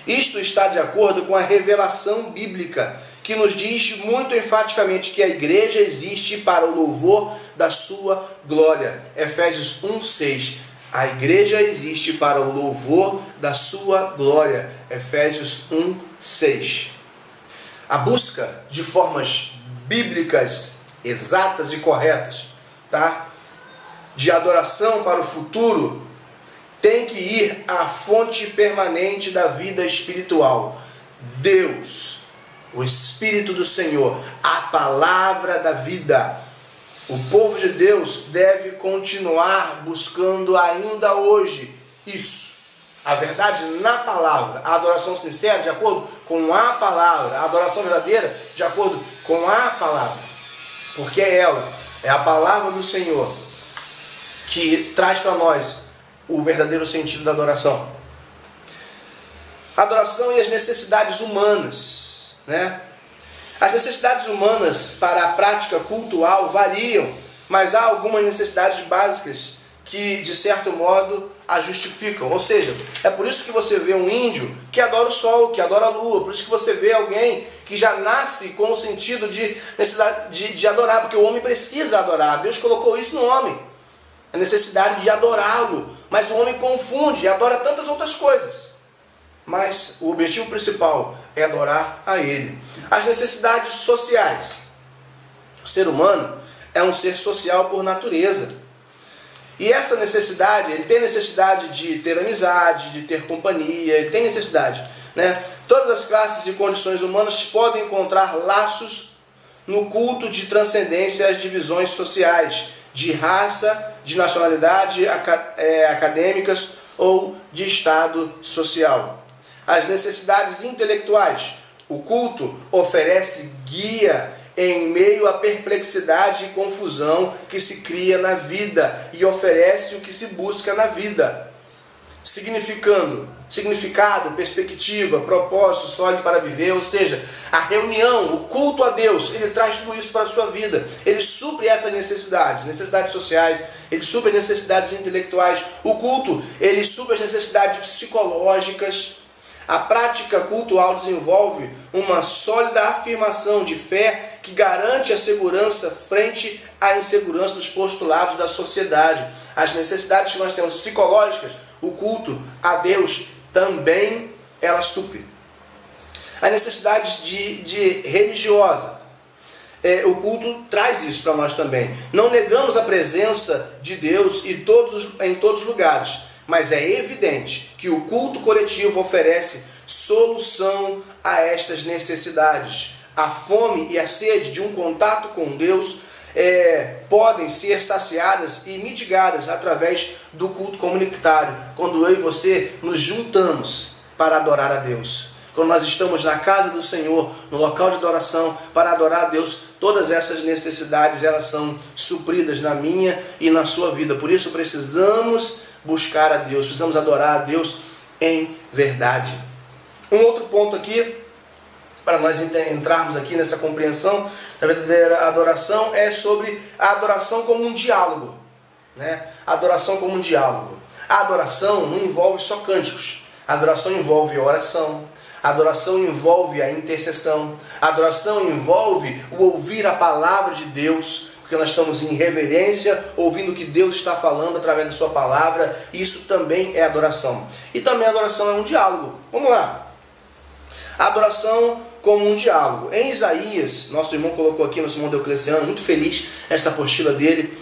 Isto está de acordo com a revelação bíblica, que nos diz muito enfaticamente que a igreja existe para o louvor da sua glória. Efésios 1:6. A igreja existe para o louvor da sua glória. Efésios 1:6. A busca de formas bíblicas exatas e corretas, tá? De adoração para o futuro tem que ir à fonte permanente da vida espiritual. Deus, o Espírito do Senhor, a palavra da vida. O povo de Deus deve continuar buscando ainda hoje isso. A verdade na palavra, a adoração sincera de acordo com a palavra, a adoração verdadeira de acordo com a palavra. Porque é ela, é a palavra do Senhor que traz para nós o verdadeiro sentido da adoração. A adoração e as necessidades humanas, né? As necessidades humanas para a prática cultual variam, mas há algumas necessidades básicas que, de certo modo, a justificam. Ou seja, é por isso que você vê um índio que adora o sol, que adora a lua. Por isso que você vê alguém que já nasce com o sentido de necessidade de adorar, porque o homem precisa adorar. Deus colocou isso no homem, a necessidade de adorá-lo. Mas o homem confunde e adora tantas outras coisas. Mas o objetivo principal é adorar a Ele. As necessidades sociais. O ser humano é um ser social por natureza. E essa necessidade, ele tem necessidade de ter amizade, de ter companhia, ele tem necessidade, né? Todas as classes e condições humanas podem encontrar laços no culto de transcendência às divisões sociais, de raça, de nacionalidade, acadêmicas ou de estado social. As necessidades intelectuais. O culto oferece guia em meio à perplexidade e confusão que se cria na vida e oferece o que se busca na vida. Significado, perspectiva, propósito sólido para viver, ou seja, a reunião, o culto a Deus, ele traz tudo isso para a sua vida. Ele supre essas necessidades sociais, ele supre as necessidades intelectuais. O culto, ele supre as necessidades psicológicas. A prática cultual desenvolve uma sólida afirmação de fé que garante a segurança frente à insegurança dos postulados da sociedade. As necessidades que nós temos psicológicas, o culto a Deus também ela supre. A necessidade de religiosa. O culto traz isso para nós também. Não negamos a presença de Deus em todos os lugares, mas é evidente que o culto coletivo oferece solução a estas necessidades. A fome e a sede de um contato com Deus podem ser saciadas e mitigadas através do culto comunitário, quando eu e você nos juntamos para adorar a Deus. Quando nós estamos na casa do Senhor, no local de adoração, para adorar a Deus, todas essas necessidades elas são supridas na minha e na sua vida. Por isso precisamos buscar a Deus, precisamos adorar a Deus em verdade. Um outro ponto aqui, para nós entrarmos aqui nessa compreensão da verdadeira adoração, é sobre a adoração como um diálogo. A adoração como um diálogo. A adoração não envolve só cânticos. A adoração envolve oração. A adoração envolve a intercessão. A adoração envolve o ouvir a palavra de Deus, porque nós estamos em reverência, ouvindo o que Deus está falando através da sua palavra. Isso também é adoração. E também a adoração é um diálogo. Vamos lá. A adoração como um diálogo. Em Isaías, nosso irmão colocou aqui, nosso irmão Diocleciano, muito feliz esta apostila dele.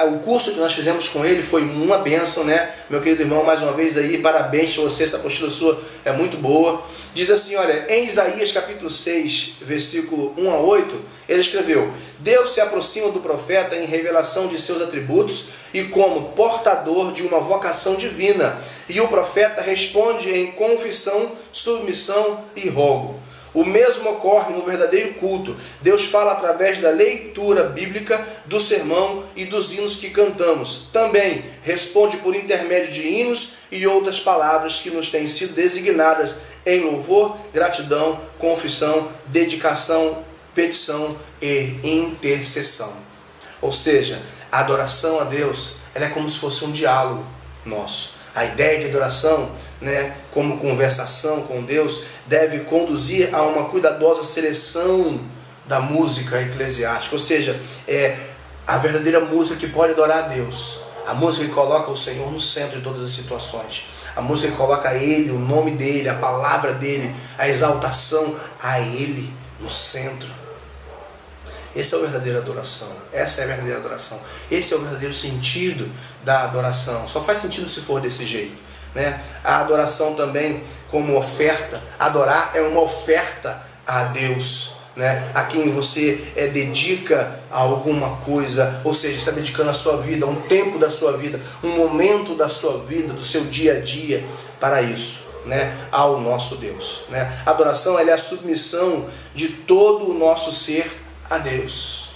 O curso que nós fizemos com ele foi uma bênção, Meu querido irmão, mais uma vez aí, parabéns para você, essa apostila sua é muito boa. Diz assim, olha, em Isaías capítulo 6, versículo 1 a 8, ele escreveu: Deus se aproxima do profeta em revelação de seus atributos e como portador de uma vocação divina, e o profeta responde em confissão, submissão e rogo. O mesmo ocorre no verdadeiro culto. Deus fala através da leitura bíblica, do sermão e dos hinos que cantamos. Também responde por intermédio de hinos e outras palavras que nos têm sido designadas em louvor, gratidão, confissão, dedicação, petição e intercessão. Ou seja, a adoração a Deus, ela é como se fosse um diálogo nosso. A ideia de adoração, como conversação com Deus, deve conduzir a uma cuidadosa seleção da música eclesiástica. Ou seja, é a verdadeira música que pode adorar a Deus. A música que coloca o Senhor no centro de todas as situações. A música que coloca Ele, o nome dEle, a palavra dEle, a exaltação a Ele no centro. Essa é a verdadeira adoração. Essa é a verdadeira adoração. Esse é o verdadeiro sentido da adoração. Só faz sentido se for desse jeito, A adoração também como oferta. Adorar é uma oferta a Deus, A quem você dedica a alguma coisa, ou seja, está dedicando a sua vida, um tempo da sua vida, um momento da sua vida, do seu dia a dia para isso, ao nosso Deus, A adoração ela é a submissão de todo o nosso ser a Deus.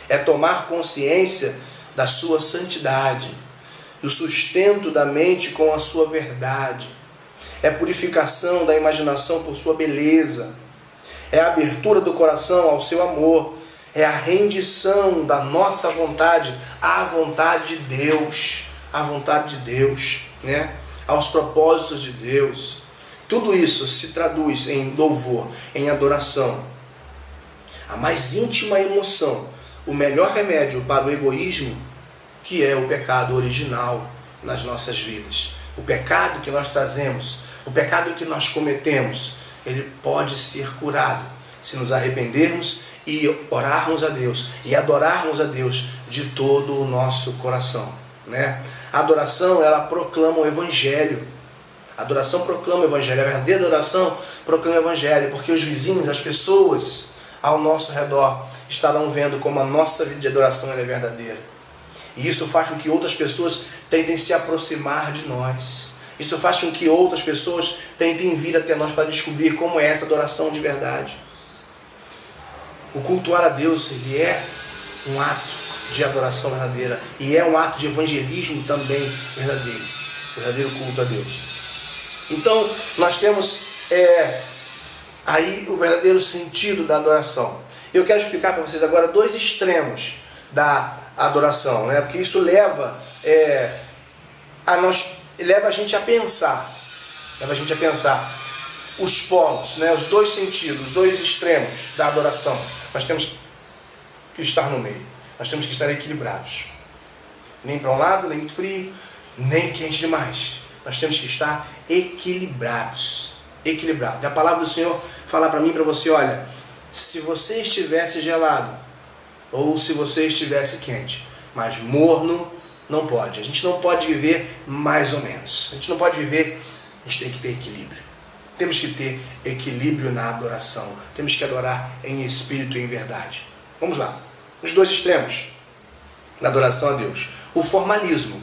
É tomar consciência da sua santidade, do sustento da mente com a sua verdade. É purificação da imaginação por sua beleza. É a abertura do coração ao seu amor. É a rendição da nossa vontade à vontade de Deus. À vontade de Deus, Aos propósitos de Deus. Tudo isso se traduz em louvor, em adoração. A mais íntima emoção, o melhor remédio para o egoísmo, que é o pecado original nas nossas vidas. O pecado que nós trazemos, o pecado que nós cometemos, ele pode ser curado se nos arrependermos e orarmos a Deus e adorarmos a Deus de todo o nosso coração, A adoração, ela proclama o Evangelho. A adoração proclama o Evangelho. A verdadeira adoração proclama o Evangelho, porque os vizinhos, as pessoas ao nosso redor, estarão vendo como a nossa vida de adoração é verdadeira. E isso faz com que outras pessoas tentem se aproximar de nós. Isso faz com que outras pessoas tentem vir até nós para descobrir como é essa adoração de verdade. O cultuar a Deus, ele é um ato de adoração verdadeira e é um ato de evangelismo também verdadeiro. Verdadeiro culto a Deus. Então, nós temos aí o verdadeiro sentido da adoração. Eu quero explicar para vocês agora dois extremos da adoração, né? Porque isso leva a gente a pensar. Leva a gente a pensar os polos, né? Os dois sentidos, os dois extremos da adoração. Nós temos que estar no meio. Nós temos que estar equilibrados. Nem para um lado, nem muito frio, nem quente demais. Nós temos que estar equilibrados. Equilibrado. E a palavra do Senhor fala para mim e para você, olha, se você estivesse gelado, ou se você estivesse quente, mas morno, não pode. A gente não pode viver mais ou menos. A gente não pode viver, a gente tem que ter equilíbrio. Temos que ter equilíbrio na adoração. Temos que adorar em espírito e em verdade. Vamos lá. Os dois extremos da adoração a Deus. O formalismo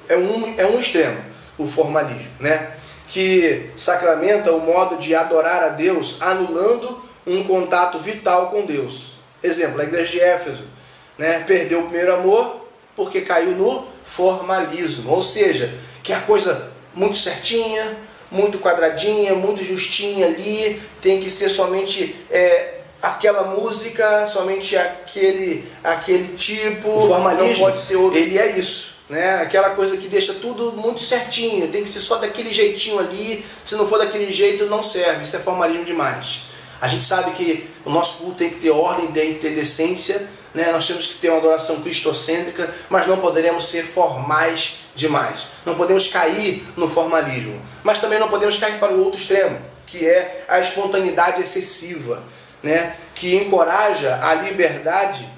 é um extremo. O formalismo, né? Que sacramenta o modo de adorar a Deus anulando um contato vital com Deus. Exemplo, a igreja de Éfeso, né? Perdeu o primeiro amor porque caiu no formalismo. Ou seja, que é a coisa muito certinha, muito quadradinha, muito justinha ali, tem que ser somente aquela música, somente aquele tipo. O formalismo não pode ser outro. Ele é isso. Né? Aquela coisa que deixa tudo muito certinho, tem que ser só daquele jeitinho ali, se não for daquele jeito não serve, isso é formalismo demais. A gente sabe que o nosso culto tem que ter ordem, tem que ter decência, né? Nós temos que ter uma adoração cristocêntrica, mas não poderemos ser formais demais. Não podemos cair no formalismo, mas também não podemos cair para o outro extremo, que é a espontaneidade excessiva, né? Que encoraja a liberdade,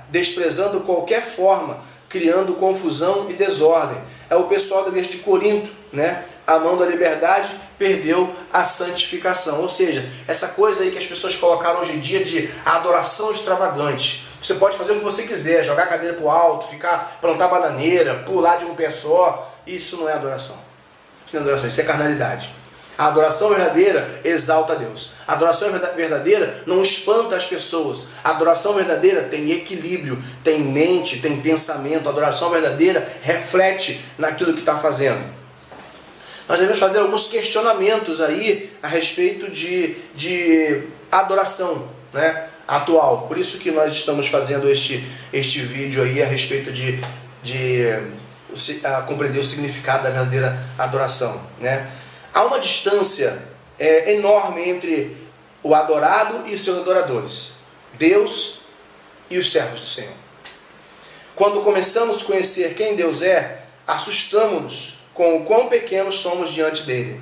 desprezando qualquer forma, criando confusão e desordem. É o pessoal da igreja de Corinto, né? Amando a liberdade, perdeu a santificação. Ou seja, essa coisa aí que as pessoas colocaram hoje em dia de adoração extravagante. Você pode fazer o que você quiser, jogar a cadeira para o alto, plantar bananeira, pular de um pé só. Isso não é adoração. Isso não é adoração, isso é carnalidade. A adoração verdadeira exalta a Deus. A adoração verdadeira não espanta as pessoas. A adoração verdadeira tem equilíbrio, tem mente, tem pensamento. A adoração verdadeira reflete naquilo que está fazendo. Nós devemos fazer alguns questionamentos aí a respeito de adoração, né, atual. Por isso que nós estamos fazendo este vídeo aí a respeito de compreender o significado da verdadeira adoração, né? Há uma distância enorme entre o adorado e seus adoradores, Deus e os servos do Senhor. Quando começamos a conhecer quem Deus é, assustamos-nos com o quão pequenos somos diante dele.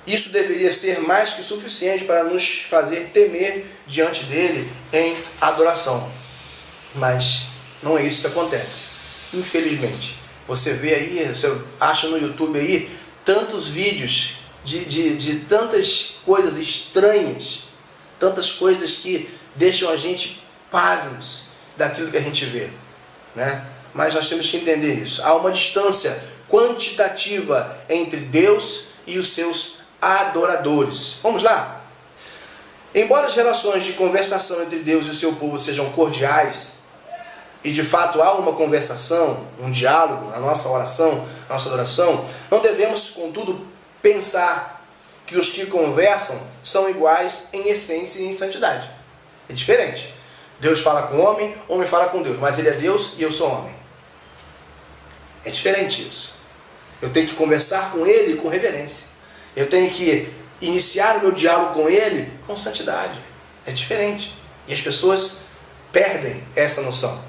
Isso deveria ser mais que suficiente para nos fazer temer diante dele em adoração. Mas não é isso que acontece, infelizmente. Você vê aí, você acha no YouTube aí, tantos vídeos de tantas coisas estranhas, tantas coisas que deixam a gente pasmos daquilo que a gente vê, né? Mas nós temos que entender isso. Há uma distância quantitativa entre Deus e os seus adoradores. Vamos lá? Embora as relações de conversação entre Deus e o seu povo sejam cordiais, e de fato há uma conversação, um diálogo na nossa oração, na nossa adoração, não devemos, contudo, pensar que os que conversam são iguais em essência e em santidade. É diferente. Deus fala com o homem, o homem fala com Deus, mas ele é Deus e eu sou homem. É diferente isso. Eu tenho que conversar com ele com reverência. Eu tenho que iniciar o meu diálogo com ele com santidade. É diferente. E as pessoas perdem essa noção.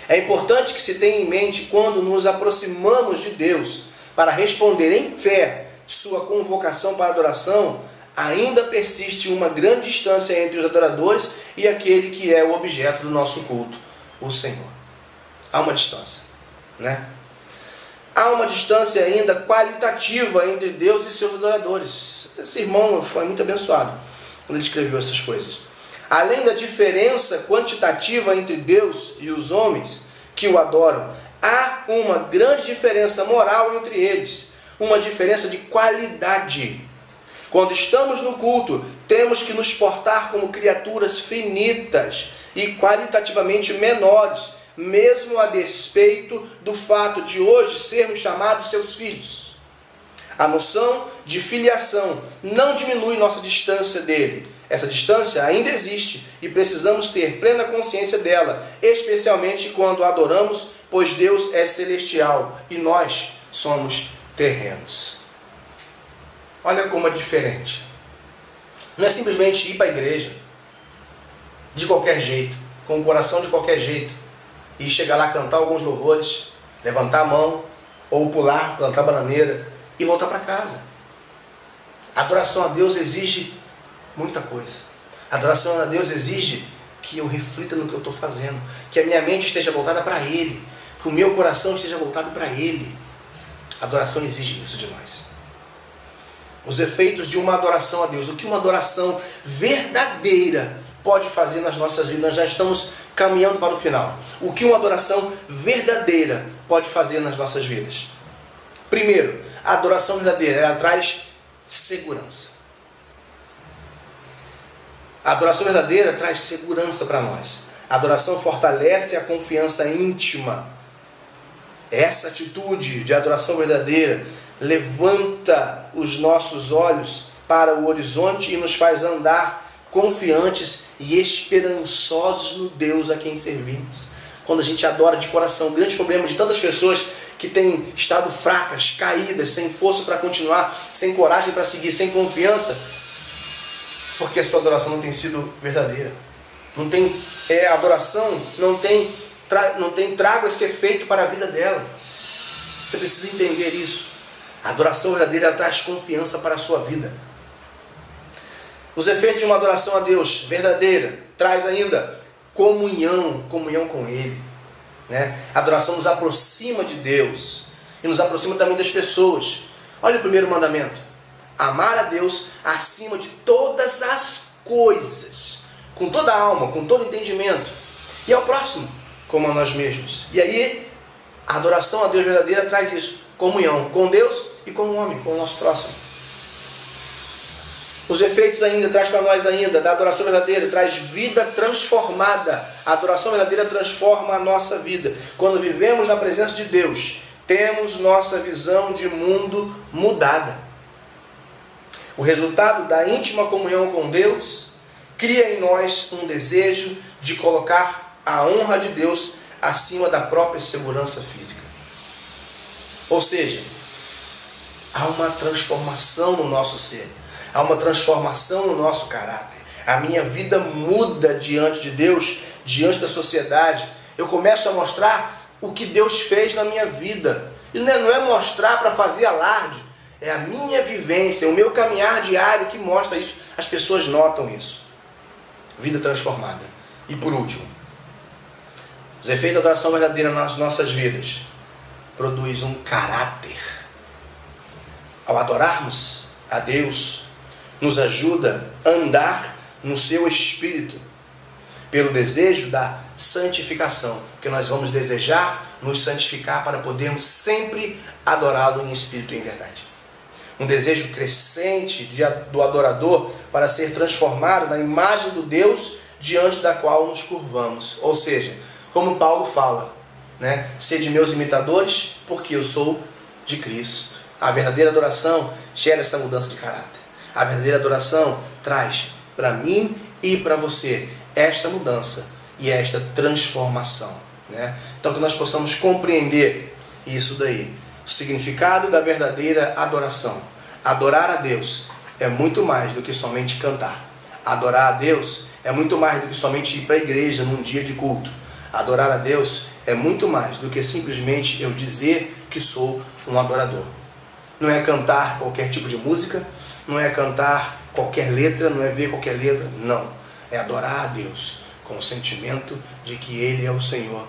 É importante que se tenha em mente quando nos aproximamos de Deus para responder em fé sua convocação para adoração, ainda persiste uma grande distância entre os adoradores e aquele que é o objeto do nosso culto, o Senhor. Há uma distância, né? Há uma distância ainda qualitativa entre Deus e seus adoradores. Esse irmão foi muito abençoado quando ele escreveu essas coisas. Além da diferença quantitativa entre Deus e os homens que o adoram, há uma grande diferença moral entre eles, uma diferença de qualidade. Quando estamos no culto, temos que nos portar como criaturas finitas e qualitativamente menores, mesmo a despeito do fato de hoje sermos chamados seus filhos. A noção de filiação não diminui nossa distância dele. Essa distância ainda existe e precisamos ter plena consciência dela, especialmente quando adoramos, pois Deus é celestial e nós somos terrenos. Olha como é diferente. Não é simplesmente ir para a igreja de qualquer jeito, com o coração de qualquer jeito, e chegar lá, cantar alguns louvores, levantar a mão, ou pular, plantar bananeira e voltar para casa. A adoração a Deus exige muita coisa. A adoração a Deus exige que eu reflita no que eu estou fazendo, que a minha mente esteja voltada para Ele, que o meu coração esteja voltado para Ele. A adoração exige isso de nós. Os efeitos de uma adoração a Deus, o que uma adoração verdadeira pode fazer nas nossas vidas. Nós já estamos caminhando para o final. O que uma adoração verdadeira pode fazer nas nossas vidas? Primeiro, a adoração verdadeira, ela traz segurança. A adoração verdadeira traz segurança para nós. A adoração fortalece a confiança íntima. Essa atitude de adoração verdadeira levanta os nossos olhos para o horizonte e nos faz andar confiantes e esperançosos no Deus a quem servimos. Quando a gente adora de coração, o grande problema de tantas pessoas que têm estado fracas, caídas, sem força para continuar, sem coragem para seguir, sem confiança, porque a sua adoração não tem sido verdadeira. A adoração não tem trago esse efeito para a vida dela. Você precisa entender isso. A adoração verdadeira, ela traz confiança para a sua vida. Os efeitos de uma adoração a Deus verdadeira traz ainda comunhão com Ele. Né? A adoração nos aproxima de Deus e nos aproxima também das pessoas. Olha o primeiro mandamento: amar a Deus acima de todas as coisas, com toda a alma, com todo entendimento, e ao próximo como a nós mesmos. E aí, a adoração a Deus verdadeira traz isso: comunhão com Deus e com o homem, com o nosso próximo. Os efeitos ainda, traz para nós ainda, da adoração verdadeira, traz vida transformada. A adoração verdadeira transforma a nossa vida. Quando vivemos na presença de Deus, temos nossa visão de mundo mudada. O resultado da íntima comunhão com Deus cria em nós um desejo de colocar a honra de Deus acima da própria segurança física. Ou seja, há uma transformação no nosso ser. Há uma transformação no nosso caráter. A minha vida muda diante de Deus, diante da sociedade. Eu começo a mostrar o que Deus fez na minha vida. E não é mostrar para fazer alarde. É a minha vivência, o meu caminhar diário que mostra isso. As pessoas notam isso. Vida transformada. E por último, os efeitos da adoração verdadeira nas nossas vidas produz um caráter. Ao adorarmos a Deus, nos ajuda a andar no seu espírito, pelo desejo da santificação, porque nós vamos desejar nos santificar para podermos sempre adorá-lo em espírito e em verdade. Um desejo crescente do adorador para ser transformado na imagem do Deus diante da qual nos curvamos. Ou seja, como Paulo fala, né? Sede meus imitadores, porque eu sou de Cristo. A verdadeira adoração gera essa mudança de caráter. A verdadeira adoração traz para mim e para você esta mudança e esta transformação. Né? Então que nós possamos compreender isso daí. O significado da verdadeira adoração. Adorar a Deus é muito mais do que somente cantar. Adorar a Deus é muito mais do que somente ir para a igreja num dia de culto. Adorar a Deus é muito mais do que simplesmente eu dizer que sou um adorador. Não é cantar qualquer tipo de música, não é cantar qualquer letra, não é ver qualquer letra, não. É adorar a Deus com o sentimento de que Ele é o Senhor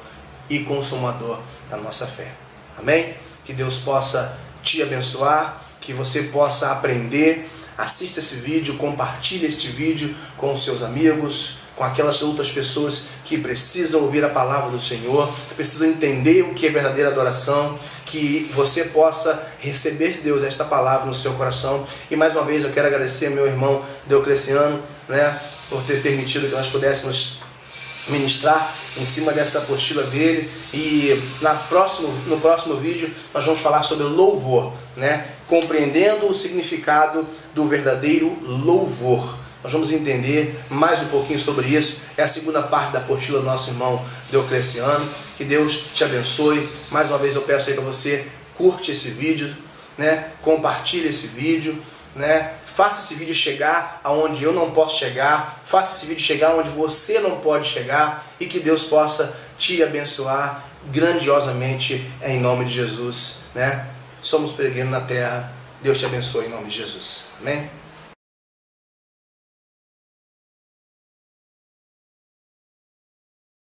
e consumador da nossa fé. Amém? Que Deus possa te abençoar, que você possa aprender. Assista esse vídeo, compartilhe este vídeo com os seus amigos, com aquelas outras pessoas que precisam ouvir a palavra do Senhor, que precisam entender o que é verdadeira adoração, que você possa receber de Deus esta palavra no seu coração. E mais uma vez eu quero agradecer ao meu irmão Deocleciano, né, por ter permitido que nós pudéssemos ministrar em cima dessa apostila dele. E no próximo vídeo nós vamos falar sobre louvor, né? Compreendendo o significado do verdadeiro louvor. Nós vamos entender mais um pouquinho sobre isso. É a segunda parte da apostila do nosso irmão Deocleciano. Que Deus te abençoe. Mais uma vez eu peço aí para você, curte esse vídeo, né? Compartilhe esse vídeo, né? Faça esse vídeo chegar aonde eu não posso chegar, faça esse vídeo chegar onde você não pode chegar, e que Deus possa te abençoar grandiosamente em nome de Jesus, né? Somos peregrinos na terra. Deus te abençoe em nome de Jesus. Amém?